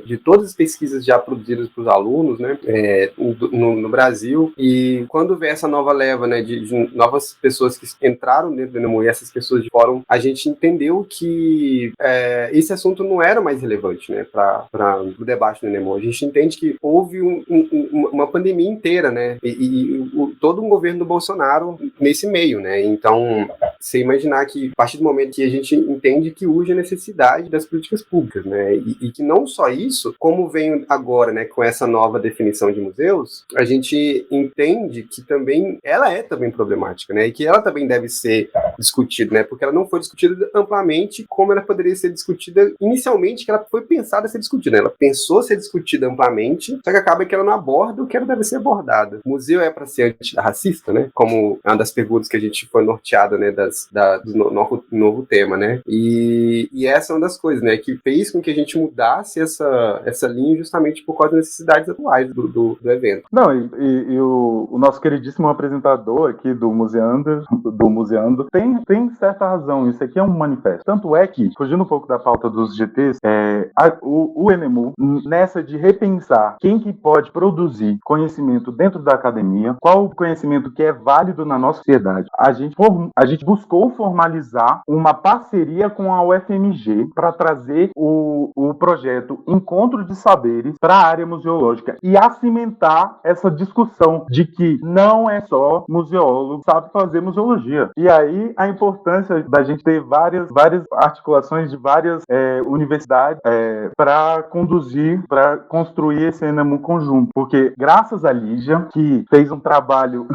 de todas as pesquisas já produzidas para os alunos, né, no Brasil, e quando vê essa nova leva, né, de novas pessoas que entraram dentro do Enemô, e essas pessoas de fórum, a gente entendeu que esse assunto não era mais relevante, né, para o debate do Enemô. A gente entende que houve uma pandemia inteira, né, e todo um governo do Bolsonaro nesse meio, né, então você imaginar que a partir do momento que a gente entende que urge a necessidade das políticas públicas, né, e que não só isso, como vem agora, né, com essa nova definição de museus, a gente entende que também ela é também problemática, né, e que ela também deve ser discutida, né, porque ela não foi discutida amplamente como ela poderia ser discutida inicialmente, que ela foi pensada a ser discutida, né? Ela pensou ser discutida amplamente, só que acaba que ela não aborda o que ela deve ser abordada. O museu é para ser antirracista, né, como é uma das perguntas que a gente foi norteada, né, do novo tema, né, e essa é uma das coisas, né, que fez com que a gente mudasse essa linha justamente por causa das necessidades atuais do evento. Não, e o nosso queridíssimo apresentador aqui do Museando tem certa razão. Isso aqui é um manifesto. Tanto é que, fugindo um pouco da pauta dos GTs, o Enemô, nessa de repensar quem que pode produzir conhecimento dentro da academia, qual o conhecimento que é válido na nossa sociedade, a gente buscou formalizar uma parceria com a UFMG para trazer o projeto Encontro de Saberes para a área museológica e cimentar essa discussão de que não é só museólogo que sabe fazer museologia. E aí a importância da gente ter várias articulações de várias universidades para construir esse Enemô conjunto. Porque graças a Lígia, que fez um trabalho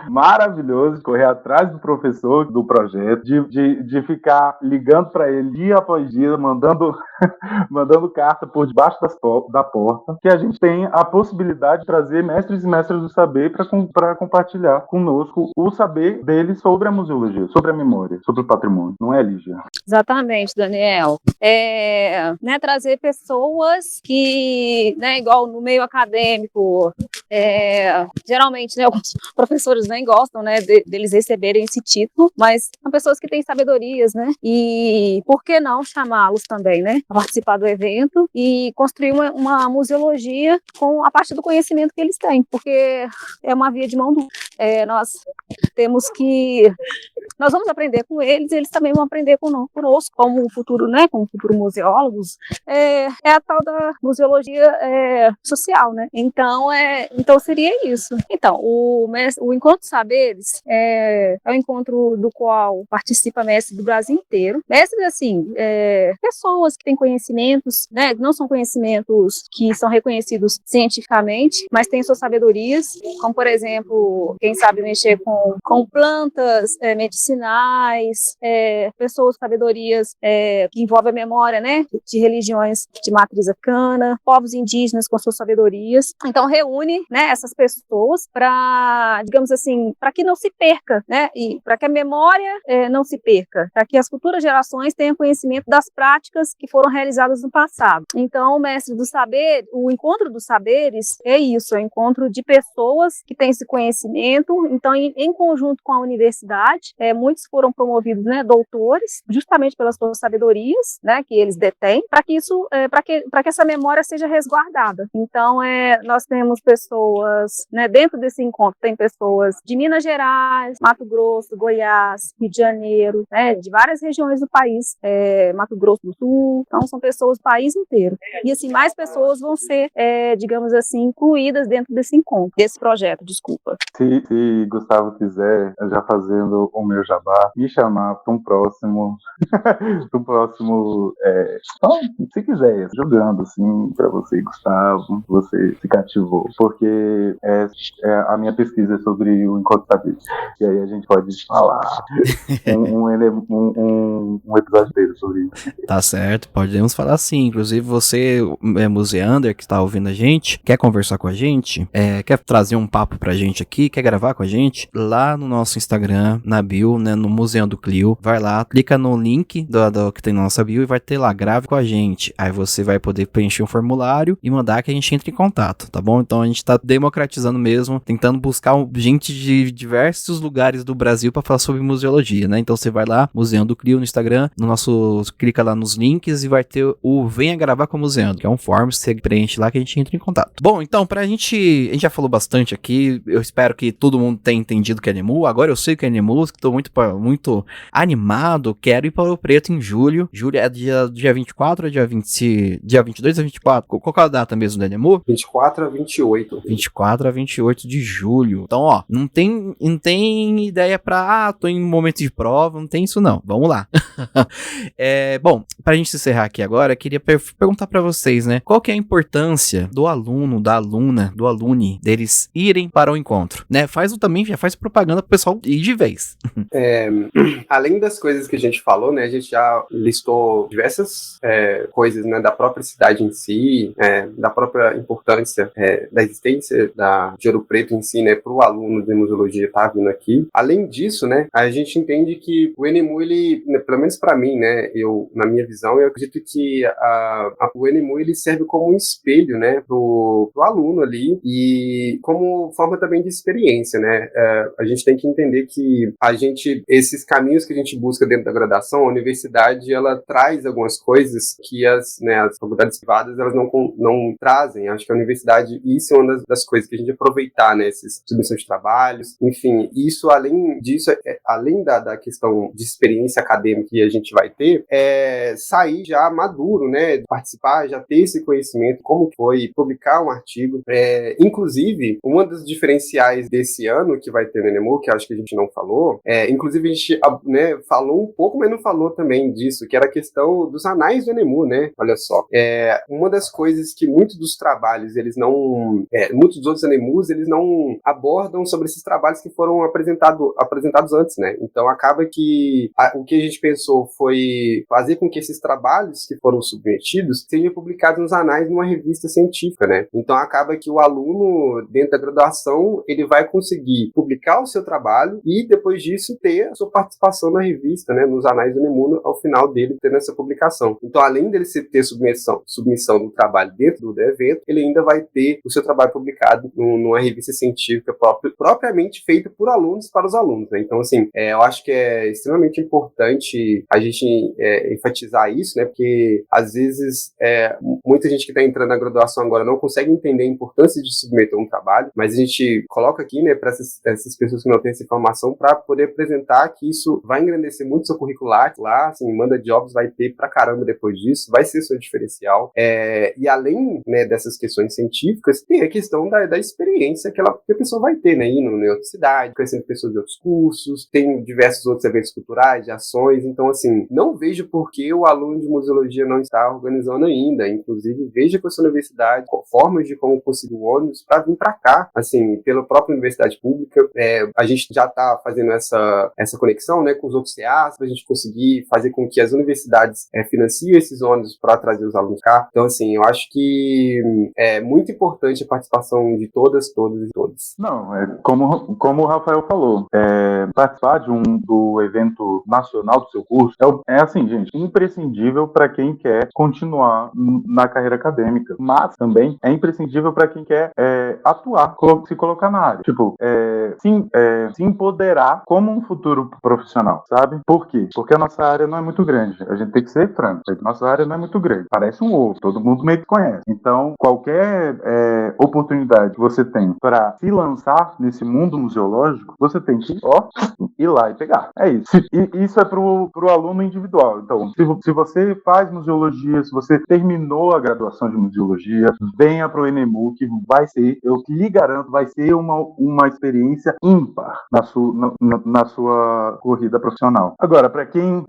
maravilhoso de correr atrás do professor do projeto, de ficar ligando para ele dia após dia, mandando carta por debaixo da porta, que a gente tem a possibilidade de trazer mestres e mestras do saber para compartilhar conosco o saber deles sobre a museologia, sobre a memória, sobre o patrimônio. Não é, Lígia? Exatamente, Daniel. Trazer pessoas que, né, igual no meio acadêmico, geralmente, né, alguns professores nem gostam, né, deles receberem esse título, mas são pessoas que têm sabedorias, né, e por que não chamá-los também, né, a participar do evento e construir uma museologia com a parte do conhecimento que eles têm, porque é uma via de mão dupla. Nós vamos aprender com eles também vão aprender conosco, como futuro, né, como futuro museólogos, é a tal da museologia social, né, então seria isso. Então, o Encontro de Saberes é um encontro do qual participa mestres do Brasil inteiro, mestres, assim, pessoas que têm conhecimentos, né, não são conhecimentos que são reconhecidos cientificamente, mas têm suas sabedorias, como, por exemplo, quem sabe mexer com plantas medicinais, pessoas com sabedorias que envolvem a memória, né, de religiões de matriz africana, povos indígenas com suas sabedorias. Então, reúne, né, essas pessoas para, digamos assim, para que não se perca, né, e para que a memória não se perca, para que as futuras gerações tenham conhecimento das práticas que foram realizadas no passado. Então, o Encontro dos Saberes é isso, é um encontro de pessoas que têm esse conhecimento. Então, em conjunto com a universidade, muitos foram promovidos, né, doutores, justamente pelas suas sabedorias, né, que eles detêm, para que isso, para que essa memória seja resguardada. Então, nós temos pessoas, né, dentro desse encontro, tem pessoas de Minas Gerais, Mato Grosso, Goiás, Rio de Janeiro, né, de várias regiões do país, Mato Grosso do Sul. Então, são pessoas do país inteiro. E, assim, mais pessoas vão ser, digamos assim, incluídas dentro desse encontro, desse projeto, desculpa. Se Gustavo quiser, já fazendo o meu jabá, me chamar para um próximo, se quiser, jogando assim para você, Gustavo, você se cativou, porque a minha pesquisa é sobre o Encontro de Saberes, e aí a gente pode falar um episódio dele sobre isso. Tá certo, podemos falar sim. Inclusive você, Museander, que está ouvindo a gente, quer conversar com a gente, quer trazer um papo pra gente aqui, quer gravar com a gente, lá no nosso Instagram, na bio bio, né, no Museu do Clio. Vai lá, clica no link do que tem na nossa bio e vai ter lá, grave com a gente. Aí você vai poder preencher um formulário e mandar que a gente entre em contato, tá bom? Então a gente tá democratizando mesmo, tentando buscar gente de diversos lugares do Brasil para falar sobre museologia, né? Então você vai lá, Museu do Clio no Instagram, clica lá nos links e vai ter o Venha Gravar com o Museando, que é um form que você preenche lá que a gente entra em contato. Bom, então a gente já falou bastante aqui, eu espero que todo mundo tenha entendido o que é NEMU. Agora eu sei o que é NEMU, estou muito animado, quero ir para Ouro Preto em julho. Julho é dia 24 ou dia 22 a 24? Qual é a data mesmo do NEMU? 24 a 28. 24 a 28 de julho. Então, ó, não tem ideia pra, tô em momento de prova, não tem isso não. Vamos lá. Bom, pra gente encerrar aqui agora, eu queria perguntar pra vocês, né? Qual que é a importância do aluno, da aluna, do alune, deles irem para o encontro, né? Já faz propaganda pro pessoal ir de vez. Além das coisas que a gente falou, né? A gente já listou diversas coisas, né? Da própria cidade em si, da própria importância da existência de Ouro Preto em si, né? Pro aluno de museologia estar vindo aqui. Além disso, né? A gente entende que o NEMU, ele, né, pelo menos para mim, né? Na minha visão, eu acredito que o NEMU, ele serve como um espelho, né? Pro aluno ali e como forma também de experiência, né? A gente tem que entender que esses caminhos que a gente busca dentro da graduação, a universidade, ela traz algumas coisas que as faculdades privadas, elas não trazem. Acho que a universidade, isso é uma das coisas que a gente aproveitar, né? Essas submissões de trabalhos, enfim, isso, além disso, além da questão de experiência acadêmica que a gente vai ter, sair já maduro, né? Participar, já ter esse conhecimento, como foi publicar um artigo. Inclusive, uma dos diferenciais desse ano que vai ter no NEMU, que acho que a gente não falou, inclusive a gente, né, falou um pouco, mas não falou também disso, que era a questão dos anais do NEMU, né? Olha só, uma das coisas que muitos dos trabalhos, muitos dos outros NEMUs, eles não abordam sobre esses trabalhos que foram apresentados antes, né? Então acaba que o que a gente pensou foi fazer com que esses trabalhos que foram submetidos sejam publicados nos anais numa revista científica, né? Então acaba que o aluno, dentro da graduação, ele vai conseguir publicar o seu trabalho e depois disso ter a sua participação na revista, né? Nos anais do NEMU, ao final dele ter essa publicação. Então, além dele ter submissão do trabalho dentro do evento, ele ainda vai ter o seu trabalho publicado numa revista científica propriamente feita por alunos para os alunos, né? Então, assim, eu acho que é extremamente importante a gente enfatizar isso, né? Porque, às vezes, muita gente que está entrando na graduação agora não consegue entender a importância de submeter um trabalho, mas a gente coloca aqui, né, para essas pessoas que não têm essa informação, para poder apresentar que isso vai engrandecer muito seu curricular lá, assim, manda jobs, vai ter pra caramba depois disso, vai ser seu diferencial. E além, né, dessas questões científicas, tem a questão da experiência que a pessoa vai ter, né, indo em outra cidade, conhecendo pessoas de outros cursos, tem diversos outros eventos culturais, de ações. Então, assim, não vejo por que o aluno de museologia não está organizando ainda. Inclusive, veja com a sua universidade formas de como conseguir o ônibus para vir para cá, assim, pela própria universidade pública. A gente já está fazendo essa conexão, né, com os outros CAs, para a gente conseguir fazer com que as universidades financiem esses ônibus para trazer os alunos cá. Então, assim, eu acho que é muito importante a participação de todas e todos. Não, como o Rafael falou, participar do evento nacional do seu curso é assim, gente, imprescindível para quem quer continuar na carreira acadêmica, mas também é imprescindível para quem quer atuar, se colocar na área, tipo, se empoderar como um futuro profissional, sabe? Por quê? Porque a nossa área não é muito grande, a gente tem que ser franco, a nossa área não é muito grande, parece um ovo, todo mundo meio que conhece. Então, qualquer oportunidade que você tem para se lançar nesse mundo museológico, você tem que ir lá e pegar. É isso. E isso é pro aluno individual. Então, se você faz museologia, se você terminou a graduação de museologia, venha pro NEMU, que vai ser, eu lhe garanto, vai ser uma experiência ímpar na sua corrida profissional. Agora, para quem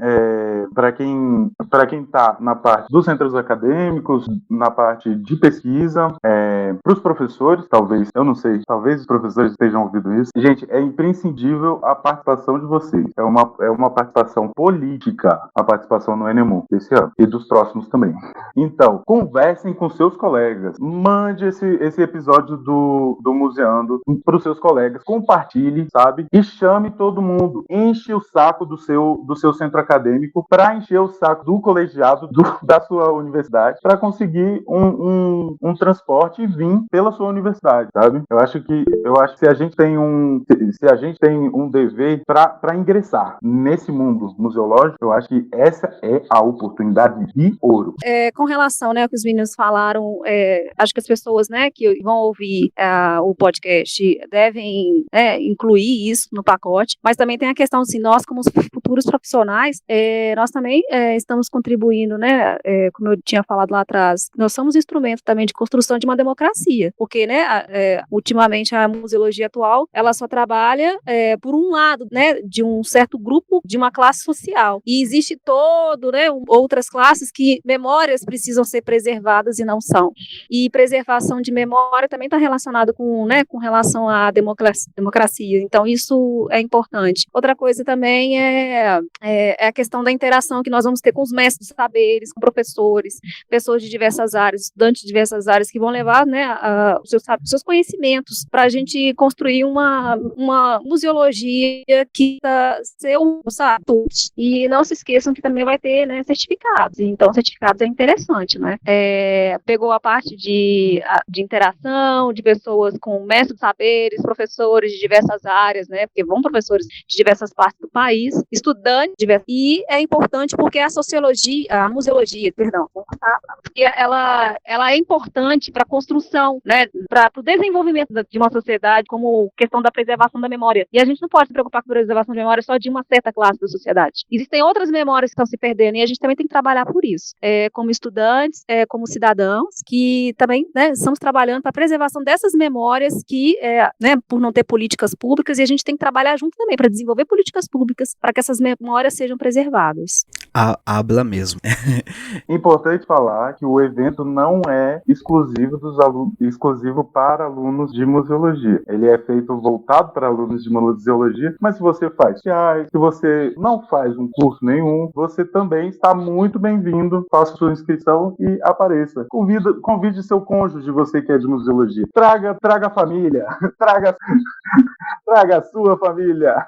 está na parte dos centros acadêmicos, na parte de pesquisa, para os professores, talvez, eu não sei, talvez os professores estejam ouvindo isso. Gente, é imprescindível a participação de vocês. É uma participação política, a participação no NEMU desse ano e dos próximos também. Então, conversem com seus colegas, mande esse episódio do Museando para os seus colegas, compartilhe, sabe? E chame todo todo mundo. Enche o saco do seu centro acadêmico para encher o saco do colegiado da sua universidade para conseguir um transporte e vir pela sua universidade, sabe? Eu acho que se a gente tem um dever para ingressar nesse mundo museológico, eu acho que essa é a oportunidade de ouro. Com relação, né, ao que os meninos falaram, acho que as pessoas, né, que vão ouvir o podcast devem incluir isso no pacote, mas também tem a questão, assim, nós como futuros profissionais, nós também estamos contribuindo, né, como eu tinha falado lá atrás, nós somos instrumento também de construção de uma democracia, porque, né, ultimamente a museologia atual, ela só trabalha por um lado, né, de um certo grupo, de uma classe social, e existe outras classes que memórias precisam ser preservadas e não são, e preservação de memória também está relacionado com relação à democracia, então isso é importante. Outra coisa também é a questão da interação que nós vamos ter com os mestres de saberes, com professores, pessoas de diversas áreas, estudantes de diversas áreas que vão levar, né, os seus conhecimentos para a gente construir uma museologia que ser e não se esqueçam que também vai ter, né, certificados, então certificados é interessante, né, pegou a parte de interação, de pessoas com mestres de saberes, professores de diversas áreas, né, porque vão professores de diversas partes do país, estudantes diversos, e é importante porque a museologia, porque ela é importante para a construção, né, para o desenvolvimento de uma sociedade, como questão da preservação da memória. E a gente não pode se preocupar com a preservação de memória só de uma certa classe da sociedade. Existem outras memórias que estão se perdendo e a gente também tem que trabalhar por isso. Como estudantes, como cidadãos, que também, né, estamos trabalhando para a preservação dessas memórias que, né, por não ter políticas públicas, e a gente tem que trabalhar junto também para desenvolver políticas públicas para que essas memórias sejam preservadas. Habla mesmo. Importante falar que o evento não é exclusivo para alunos de museologia. Ele é feito voltado para alunos de museologia, mas se você faz se você não faz um curso nenhum, você também está muito bem-vindo. Faça sua inscrição e apareça. Convide seu cônjuge, você que é de museologia. Traga a família. Traga a sua família.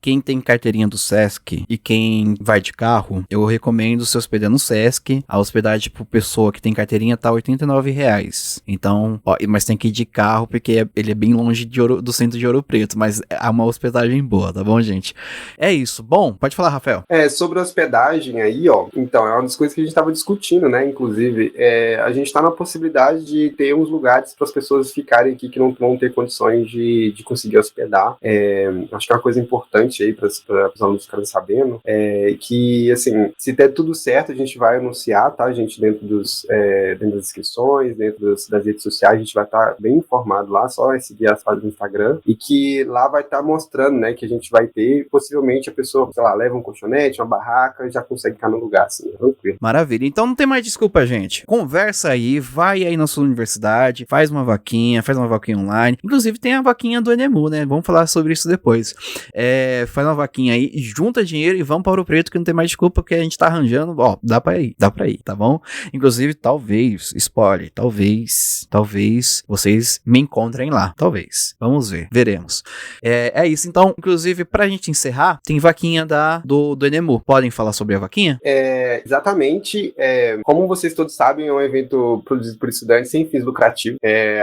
Quem tem carteirinha do Sesc e quem vai de carro, eu recomendo se hospedar no Sesc. A hospedagem por pessoa que tem carteirinha tá R$89. Então, mas tem que ir de carro porque ele é bem longe do centro de Ouro Preto, mas é uma hospedagem boa, tá bom, gente? É isso. Bom, pode falar, Rafael. Sobre a hospedagem aí, então, é uma das coisas que a gente estava discutindo, né, inclusive, a gente está na possibilidade de ter uns lugares para as pessoas ficarem aqui que não vão ter condições de conseguir hospedar. Acho que é uma coisa importante aí para os alunos ficarem sabendo, que, assim, se der tudo certo, a gente vai anunciar, tá, gente, dentro das inscrições, dentro das redes sociais, a gente vai estar bem informado lá, só seguir as páginas do Instagram, e que lá vai estar mostrando, né, que a gente vai ter, possivelmente a pessoa, sei lá, leva um colchonete, uma barraca e já consegue ficar no lugar, assim, tranquilo. Maravilha, então não tem mais desculpa, gente. Conversa aí, vai aí na sua universidade, faz uma vaquinha online, inclusive tem a vaquinha do Enemu, né, vamos falar sobre isso depois. Faz uma vaquinha aí, junta dinheiro e vamos para Ouro Preto, que não tem mais desculpa, porque a gente tá arranjando, dá pra ir, tá bom? Inclusive, talvez vocês me encontrem lá, talvez, vamos ver, veremos. É isso, então, inclusive, pra gente encerrar, tem vaquinha do Enemu. Podem falar sobre a vaquinha? Exatamente, como vocês todos sabem, é um evento produzido por estudantes sem fins lucrativos.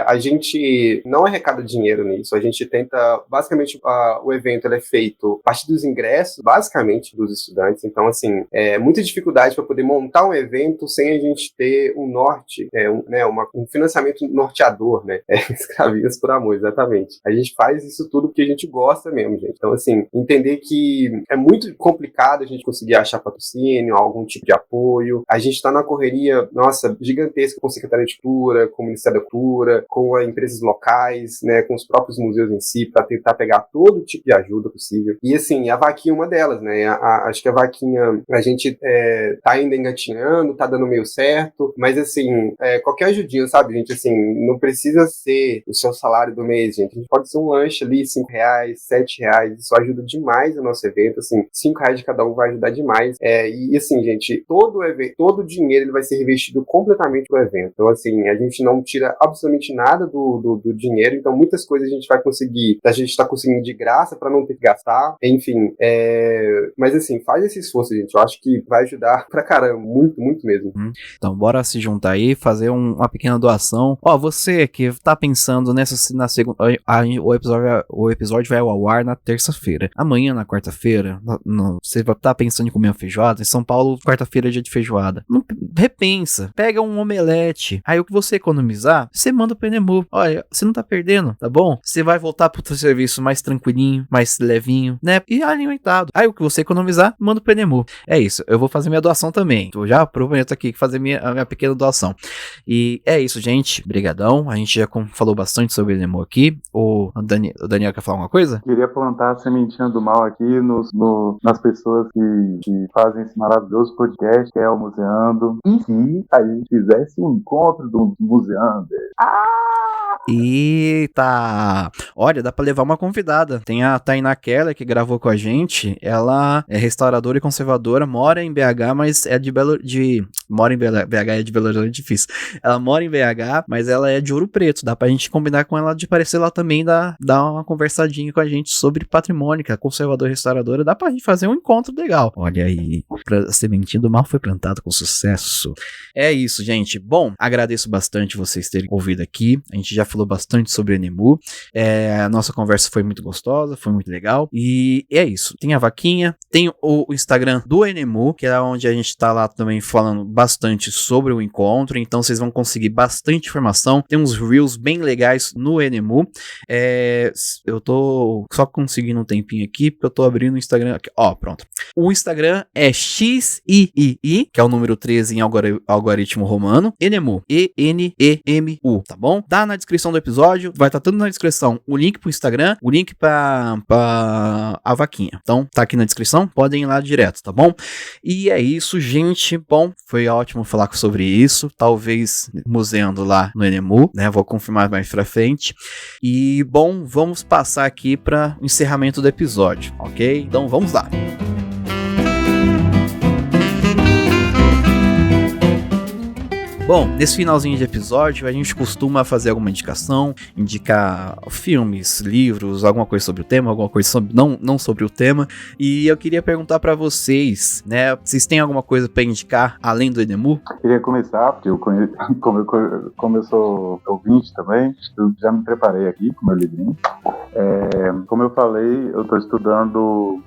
A gente não arrecada dinheiro nisso, a gente tenta, basicamente, o evento ele é feito a partir dos ingressos, basicamente, dos estudantes, então, assim, muita dificuldade para poder montar um evento sem a gente ter um norte, um financiamento norteador, né, escravinhas por amor, exatamente. A gente faz isso tudo porque a gente gosta mesmo, gente. Então, assim, entender que é muito complicado a gente conseguir achar patrocínio, algum tipo de apoio. A gente está na correria, gigantesca com a Secretaria de Cultura, com o Ministério da Cultura, com as empresas locais, né, com os próprios museus em si, para tentar pegar todo tipo de ajuda possível. E, assim, a vaquinha é uma delas, né? Acho que a vaquinha, a gente tá ainda engatinhando, tá dando meio certo, mas, assim, qualquer ajudinha, sabe, gente? Assim, não precisa ser o seu salário do mês, gente. A gente pode ser um lanche ali, R$5, R$7, isso ajuda demais o nosso evento, assim, R$5 de cada um vai ajudar demais. E, assim, gente, todo o dinheiro ele vai ser revestido completamente pro evento. Então, assim, a gente não tira absolutamente nada do dinheiro, então muitas coisas a gente vai conseguir, a gente tá conseguindo de graça para não ter que gastar, enfim, mas assim, faz esse esforço, gente, eu acho que vai ajudar pra caramba, muito, muito mesmo. Então, bora se juntar aí, fazer uma pequena doação. Ó, você que tá pensando na segunda, o episódio vai ao ar na terça-feira. Amanhã, na quarta-feira, você vai estar pensando em comer uma feijoada. Em São Paulo, quarta-feira é dia de feijoada. Não, repensa, pega um omelete. Aí o que você economizar, você manda pro Enemu. Olha, você não tá perdendo, tá bom? Você vai voltar pro seu serviço mais tranquilinho, mais levinho, né? E alimentado. Aí o que você economizar, manda pro Enemu. É isso, eu vou fazer minha doação também. Eu já prometo aqui fazer a minha pequena doação. E é isso, gente. Brigadão. A gente já falou bastante sobre o Enemu aqui. O Daniel quer falar alguma coisa? Queria plantar a sementinha do mal aqui nas pessoas que fazem esse maravilhoso podcast, que é o Museando. E se a gente fizesse um encontro do Museando? Eita! Olha, dá pra levar uma convidada. Tem a Tainá Keller, que gravou com a gente. Ela é restauradora e conservadora, mora em BH, mas é mora em BH, é de Belo Horizonte, difícil. Ela mora em BH, mas ela é de Ouro Preto. Dá pra gente combinar com ela de aparecer lá também, dar uma conversadinha com a gente sobre patrimônio, que é conservadora e restauradora. Dá pra gente fazer um encontro legal. Olha aí, a sementinha do mal foi plantada com sucesso. É isso, gente. Bom, agradeço bastante vocês terem ouvido aqui. A gente já falou bastante sobre o Enemu. A nossa conversa foi muito gostosa, foi muito legal. E é isso. Tem a vaquinha, tem o Instagram do Enemu, que é onde a gente tá lá também falando bastante sobre o encontro. Então vocês vão conseguir bastante informação. Tem uns reels bem legais no Enemu. Eu tô só conseguindo um tempinho aqui, porque eu tô abrindo o Instagram aqui. Ó, pronto. O Instagram é XIII, que é o número 13 em algoritmo romano. Enemu, ENEMU, tá bom? Tá na descrição do episódio, vai estar tudo na descrição. O link pro Instagram, o link pra a vaquinha. Então, tá aqui na descrição, podem ir lá direto, tá bom? E é isso, gente. Bom, foi ótimo falar sobre isso. Talvez museando lá no Enemu, né? Vou confirmar mais pra frente. E, bom, vamos passar aqui para o encerramento do episódio, ok? Então, vamos lá. Bom, nesse finalzinho de episódio, a gente costuma fazer alguma indicação, indicar filmes, livros, alguma coisa sobre o tema, alguma coisa sobre, não sobre o tema. E eu queria perguntar pra vocês, né, vocês têm alguma coisa pra indicar além do Enemu? Queria começar, porque como eu sou ouvinte também, eu já me preparei aqui com o meu livrinho. Como eu falei, eu estou estudando,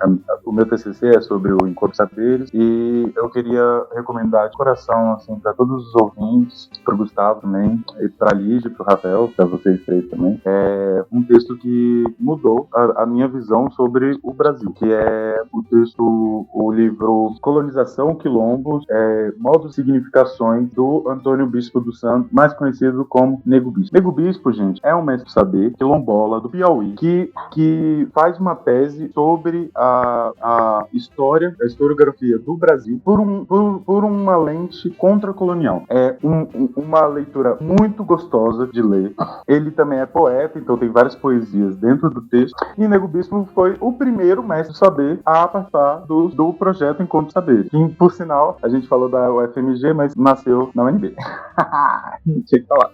o meu TCC é sobre o Encontro de Saberes, e eu queria recomendar de coração, assim, para todos os ouvintes, para o Gustavo também, e para a Lígia, para o Rafael, para vocês três também, um texto que mudou a minha visão sobre o Brasil, que é o livro Colonização, Quilombos, Modos e Significações, do Antônio Bispo dos Santos, mais conhecido como Nego Bispo. Nego Bispo, gente, é um mestre saber quilombola do Piauí, que faz uma tese sobre a historiografia do Brasil por uma lente contracolonial. É uma leitura muito gostosa de ler. Ele também é poeta, então tem várias poesias dentro do texto. E Nego Bispo foi o primeiro mestre saber a participar do projeto Encontro Saber. Que, por sinal, a gente falou da UFMG, mas nasceu na UNB. Tinha que falar.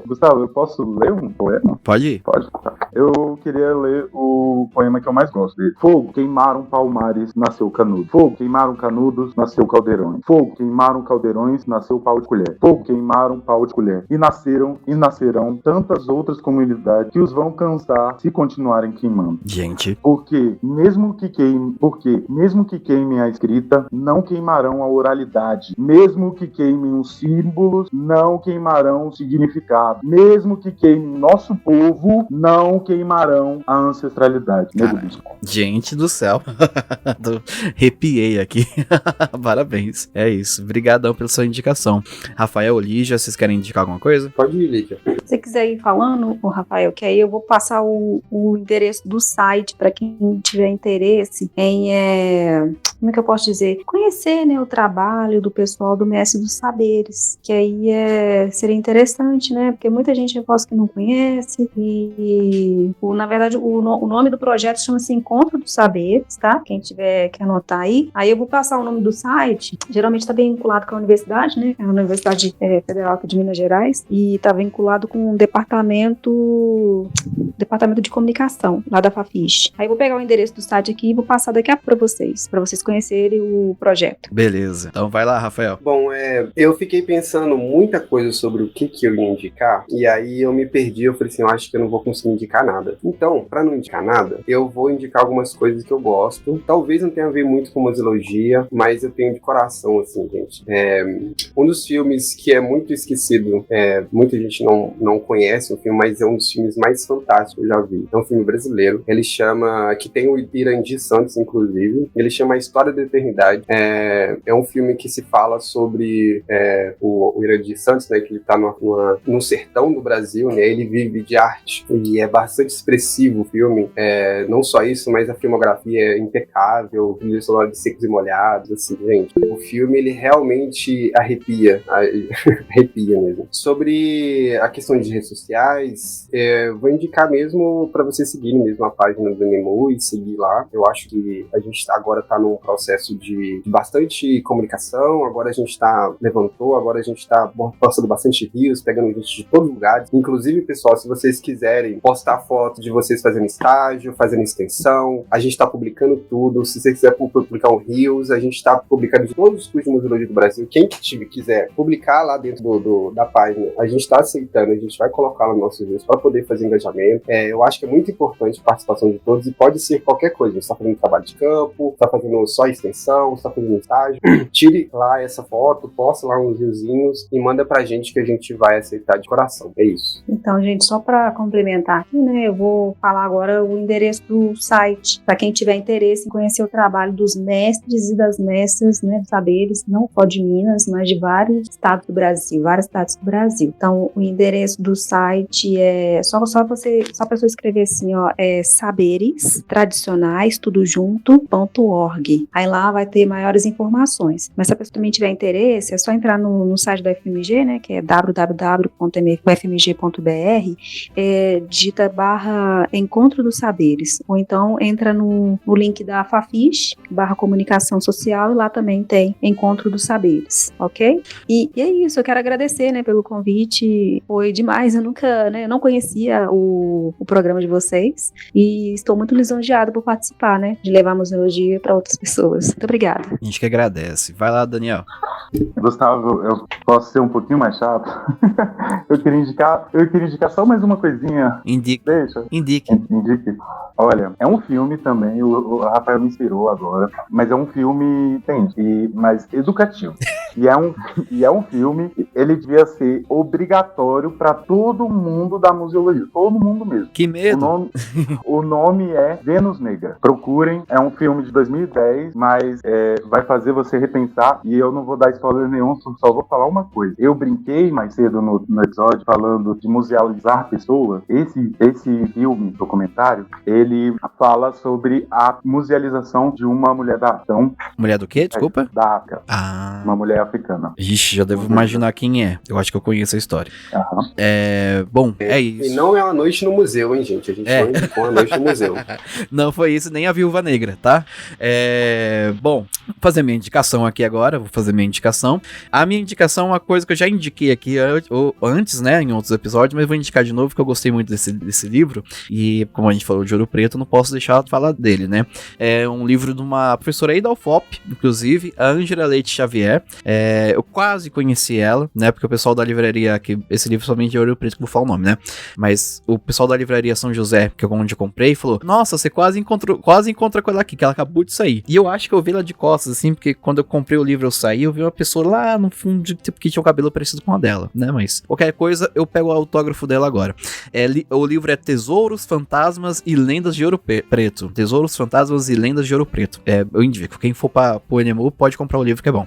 Gustavo, eu posso ler um poema? Pode ir. Pode. Eu queria ler o poema que eu mais gosto dele. Fogo, queimaram palmares, nasceu canudo. Fogo, queimaram canudos, nasceu caldeirões. Fogo, queimaram caldeirões, nasceu pau de colher. Fogo, queimaram pau de colher. E nascerão tantas outras comunidades que os vão cansar se continuarem queimando. Gente. Porque mesmo que queimem a escrita, não queimarão a oralidade. Mesmo que queimem os símbolos, não queimarão o significado. Mesmo que queimem nosso povo, não queimarão a ancestralidade. Gente do céu. Arrepiei aqui. Parabéns. É isso. Obrigadão pela sua indicação. Rafael, Lígia, vocês querem indicar alguma coisa? Pode ir, Lígia. Se você quiser ir falando, Rafael, que aí eu vou passar o endereço do site para quem tiver interesse em, como é que eu posso dizer? Conhecer, né, o trabalho do pessoal do Mestre dos Saberes, que aí seria interessante, né? Porque muita gente que não conhece e, na verdade, o O nome do projeto chama-se Encontro dos Saberes, tá? Quem tiver que anotar aí. Aí eu vou passar o nome do site. Geralmente está bem vinculado com a universidade, né? É a Universidade Federal aqui de Minas Gerais. E está vinculado com o departamento de comunicação, lá da Fafiche. Aí eu vou pegar o endereço do site aqui e vou passar daqui a pouco para vocês conhecerem o projeto. Beleza. Então vai lá, Rafael. Bom, eu fiquei pensando muita coisa sobre o que eu ia indicar, e aí eu me perdi, eu falei assim, eu acho que eu não vou conseguir indicar nada. Então, pra não indicar nada, eu vou indicar algumas coisas que eu gosto. Talvez não tenha a ver muito com museologia, mas eu tenho de coração, assim, gente. Um dos filmes que é muito esquecido, muita gente não conhece o filme, mas é um dos filmes mais fantásticos que eu já vi. É um filme brasileiro. Ele chama, que tem o Irandir Santos, inclusive. Ele chama A História da Eternidade. É um filme que se fala sobre o Irandir Santos, né, que ele tá no sertão do Brasil, né, ele vive de arte e é bastante expressivo o filme, não só isso, mas a filmografia é impecável, trilha sonora de Secos e Molhados, assim, gente, o filme ele realmente arrepia mesmo. Sobre a questão de redes sociais, vou indicar mesmo para vocês seguirem mesmo a página do Nemu e seguir lá. Eu acho que a gente agora tá num processo de bastante comunicação, agora a gente levantou, agora a gente tá postando bastante rios, pegando gente de todos os lugares. Inclusive, pessoal, se vocês quiserem postar foto de vocês fazendo estágio, fazendo extensão, a gente tá publicando tudo. Se você quiser publicar um rios, a gente tá publicando de todos os cursos de museologia do Brasil. Quem quiser publicar lá dentro da página, a gente tá aceitando, a gente vai colocar lá nos nossos rios para poder fazer engajamento. Eu acho que é muito importante a participação de todos e pode ser qualquer coisa. Você tá fazendo trabalho de campo, tá fazendo só extensão, você tá fazendo estágio, tire lá essa foto, posta lá uns riozinhos e manda pra gente que a gente vai aceitar de coração. É isso. Então, gente, só para complementar aqui, né, eu vou falar agora o endereço do site, para quem tiver interesse em conhecer o trabalho dos mestres e das mestras, né, saberes, não só de Minas, mas de vários estados do Brasil, Então, o endereço do site é só a pessoa escrever assim, ó, saberes tradicionais, tudo junto.org. Aí lá vai ter maiores informações. Mas se a pessoa também tiver interesse, é só entrar no site da FMG, né, que é www.ufmg.br, digita /Encontro dos Saberes, ou então entra no link da Fafiche, /Comunicação Social, e lá também tem Encontro dos Saberes, ok? E é isso, eu quero agradecer, né, pelo convite, foi demais, eu nunca, né, eu não conhecia o programa de vocês, e estou muito lisonjeada por participar, né, de levar a museologia para outras pessoas. Muito obrigada. A gente que agradece. Vai lá, Daniel. Gustavo, eu posso ser um pouquinho mais chato? Eu queria indicar só mais uma coisinha. Indique. Deixa. Indique. Olha, é um filme também, o Rafael me inspirou agora, mas é um filme, mais educativo. E é um filme, ele devia ser obrigatório para todo mundo da museologia, todo mundo mesmo. Que medo! O nome é Vênus Negra. Procurem, é um filme de 2010, mas vai fazer você repensar, e eu não vou dar spoiler nenhum, só vou falar uma coisa. Eu brinquei mais cedo no episódio falando de musealizar pessoas. Esse filme, documentário, ele fala sobre a musealização de uma mulher da África. Mulher do quê? Desculpa? Da África. Ah. Uma mulher africana. Ixi, já devo imaginar quem é. Eu acho que eu conheço a história. Uhum. Bom, é isso. E não é uma noite no museu, hein, gente? A gente não indicou uma noite no museu. Não foi isso, nem a Viúva Negra, tá? Bom, vou fazer minha indicação aqui agora. A minha indicação é uma coisa que eu já indiquei aqui antes, né, em outros episódios, mas vou indicar de novo, porque eu gostei muito desse livro, e como a gente falou de Ouro Preto, não posso deixar de falar dele, né? É um livro de uma professora aí da UFOP, inclusive, a Ângela Leite Xavier. Eu quase conheci ela, né, porque o pessoal da livraria, que esse livro somente é Ouro Preto, que eu vou falar o nome, né? Mas o pessoal da livraria São José, que é onde eu comprei, falou, nossa, você quase encontra com ela aqui, que ela acabou de sair. E eu acho que eu vi ela de costas, assim, porque quando eu comprei o livro, eu saí, eu vi uma pessoa lá no fundo, tipo, que tinha um cabelo parecido com a dela, né? Mas qualquer coisa, eu pego o autógrafo dela agora. O livro é Tesouros, Fantasmas e Lendas de Ouro Preto. Tesouros, Fantasmas e Lendas de Ouro Preto. Eu indico, quem for pro NMU pode comprar o livro, que é bom.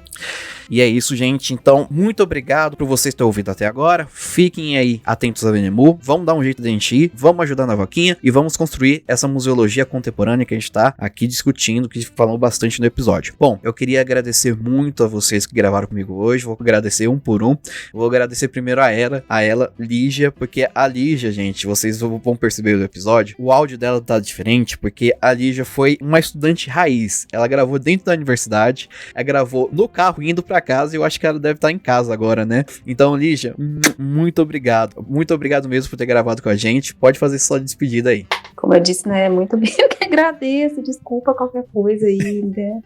E é isso, gente. Então, muito obrigado por vocês terem ouvido até agora. Fiquem aí atentos ao NEMU. Vamos dar um jeito de a gente ir, vamos ajudar na vaquinha e vamos construir essa museologia contemporânea que a gente tá aqui discutindo, que falamos bastante no episódio. Bom, eu queria agradecer muito a vocês que gravaram comigo hoje. Vou agradecer um por um. Vou agradecer primeiro a ela, Lígia, porque a Lígia, gente, vocês vão perceber no episódio, o áudio dela tá diferente, porque a Lígia foi uma estudante raiz. Ela gravou dentro da universidade, ela gravou no carro indo pra casa, e eu acho que ela deve estar em casa agora, né? Então, Lígia, muito obrigado. Muito obrigado mesmo por ter gravado com a gente. Pode fazer sua despedida aí. Como eu disse, né, muito bem, eu que agradeço, desculpa qualquer coisa aí, né,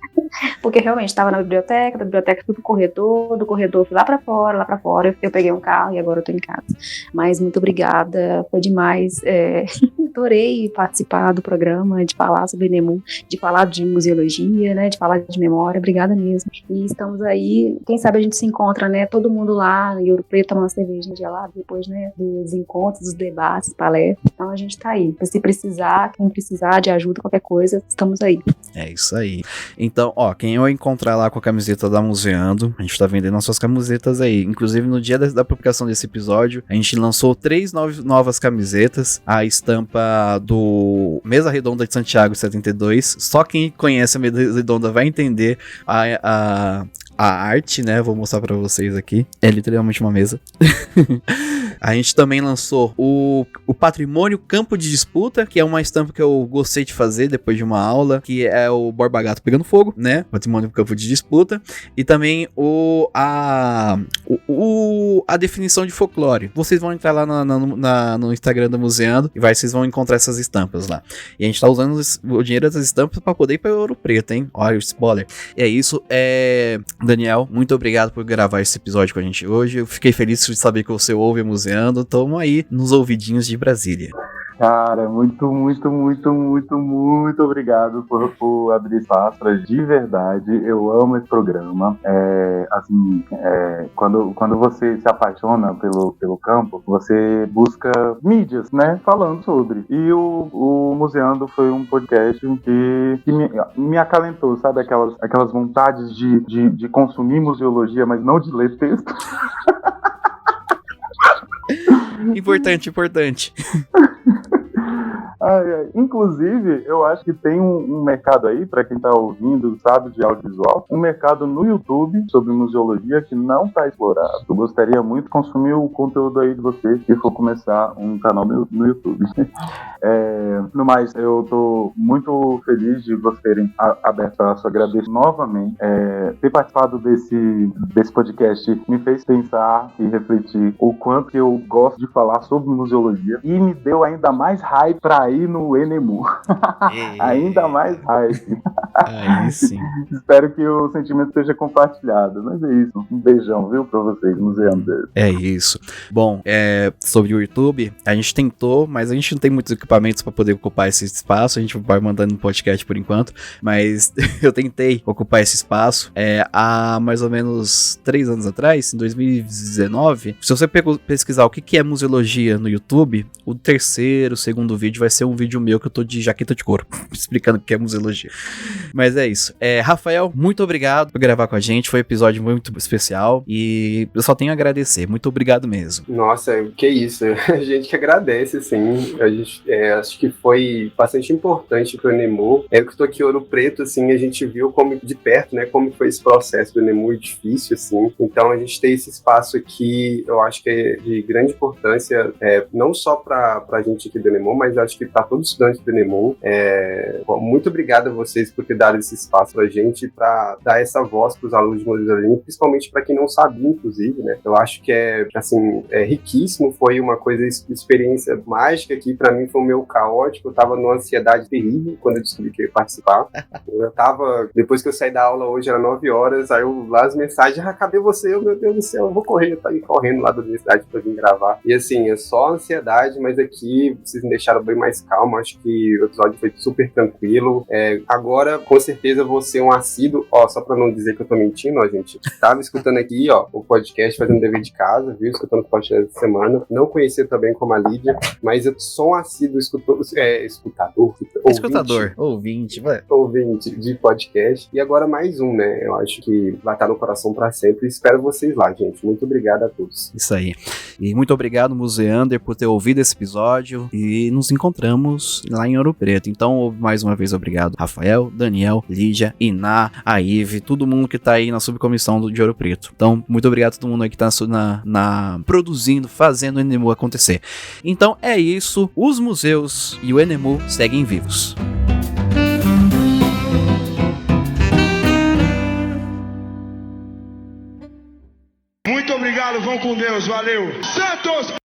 porque realmente estava na biblioteca, da biblioteca fui pro corredor, do corredor fui lá pra fora, eu peguei um carro e agora eu tô em casa, mas muito obrigada, foi demais, adorei participar do programa, de falar sobre NEMU, de falar de museologia, né, de falar de memória, obrigada mesmo, e estamos aí, quem sabe a gente se encontra, né, todo mundo lá em Ouro Preto, tomando uma cervejinha gelada, depois, né, dos encontros, dos debates, palestras, então a gente tá aí, se precisar, quem precisar de ajuda, qualquer coisa, estamos aí. É isso aí. Então, ó, quem eu encontrar lá com a camiseta da Museando, a gente tá vendendo as suas camisetas aí. Inclusive, no dia da publicação desse episódio, a gente lançou 3 novas camisetas. A estampa do Mesa Redonda de Santiago 72. Só quem conhece a Mesa Redonda vai entender a arte, né? Vou mostrar pra vocês aqui. É literalmente uma mesa. A gente também lançou o Patrimônio Campo de Disputa, que é uma estampa que eu gostei de fazer depois de uma aula, que é o Borba Gato pegando fogo, né? Patrimônio Campo de Disputa. E também a definição de folclore. Vocês vão entrar lá no Instagram da Museando e vocês vão encontrar essas estampas lá. E a gente tá usando o dinheiro dessas estampas pra poder ir pra Ouro Preto, hein? Olha o spoiler. E é isso. Daniel, muito obrigado por gravar esse episódio com a gente hoje. Eu fiquei feliz de saber que você ouve a Museando. Tamo aí nos ouvidinhos de Brasília. Cara, muito obrigado por abrir espaço. De verdade, eu amo esse programa. Quando você se apaixona pelo campo, você busca mídias, né, falando sobre. E o Museando foi um podcast que me acalentou, sabe? Aquelas vontades de consumir museologia, mas não de ler texto. Importante. Inclusive, eu acho que tem um mercado aí, para quem tá ouvindo, sabe, de audiovisual, um mercado no YouTube sobre museologia que não tá explorado. Eu gostaria muito de consumir o conteúdo aí de vocês se for começar um canal no YouTube. No mais, eu tô muito feliz de vocês terem aberto a sua agradeço novamente. Ter participado desse podcast me fez pensar e refletir o quanto que eu gosto de falar sobre museologia e me deu ainda mais hype pra ir no NEMU. Ainda mais hype. Aí sim. Espero que o sentimento seja compartilhado. Mas é isso. Um beijão, viu, pra vocês, museandeiros. É isso. Bom, sobre o YouTube, a gente tentou, mas a gente não tem muitos equipamentos pra poder ocupar esse espaço. A gente vai mandando no podcast por enquanto, mas eu tentei ocupar esse espaço há mais ou menos 3 anos atrás, em 2019. Se você pesquisar o que é museologia no YouTube, o segundo vídeo vai ser um vídeo meu que eu tô de jaqueta de couro, explicando o que é museologia. Mas é isso. Rafael, muito obrigado por gravar com a gente. Foi um episódio muito especial e eu só tenho a agradecer. Muito obrigado mesmo. Nossa, que isso. A gente que agradece, assim. A gente, acho que foi bastante importante pro NEMU. Eu que tô aqui em Ouro Preto, assim, a gente viu como de perto, né, como foi esse processo do NEMU difícil, assim. Então a gente tem esse espaço aqui, eu acho que é de grande importância, não só pra gente aqui do NEMU, mas acho que para todos os estudantes do NEMU. Muito obrigado a vocês por ter dado esse espaço pra gente, para dar essa voz pros alunos de museologia, principalmente para quem não sabia, inclusive, né? Eu acho que é riquíssimo, foi uma experiência mágica que para mim foi um meio caótico, eu tava numa ansiedade terrível quando eu descobri que eu ia participar. Depois que eu saí da aula hoje, era 9 horas, aí lá as mensagens, cadê você? Meu Deus do céu, eu vou correr, eu tô aí correndo lá da universidade pra vir gravar. E assim, é só ansiedade, mas aqui vocês me deixaram bem mais calmo, acho que o episódio foi super tranquilo. Agora, com certeza, vou ser um assíduo, só pra não dizer que eu tô mentindo, gente, tava escutando aqui, o podcast, fazendo dever de casa, viu, escutando o podcast essa semana, não conhecia também como a Lídia, mas eu sou um assíduo escutador, Escutador, ouvinte, ouvinte de podcast. E agora mais um, né? Eu acho que vai estar no coração para sempre. Espero vocês lá, gente. Muito obrigado a todos. Isso aí. E muito obrigado, Museander, por ter ouvido esse episódio. E nos encontramos lá em Ouro Preto. Então, mais uma vez, obrigado, Rafael, Daniel, Lídia, Iná, a Ive, todo mundo que tá aí na subcomissão de Ouro Preto. Então, muito obrigado a todo mundo aí que tá produzindo, fazendo o NMU acontecer. Então, é isso. Os museus e o NMU seguem vivos. Muito obrigado, vão com Deus, valeu. Santos!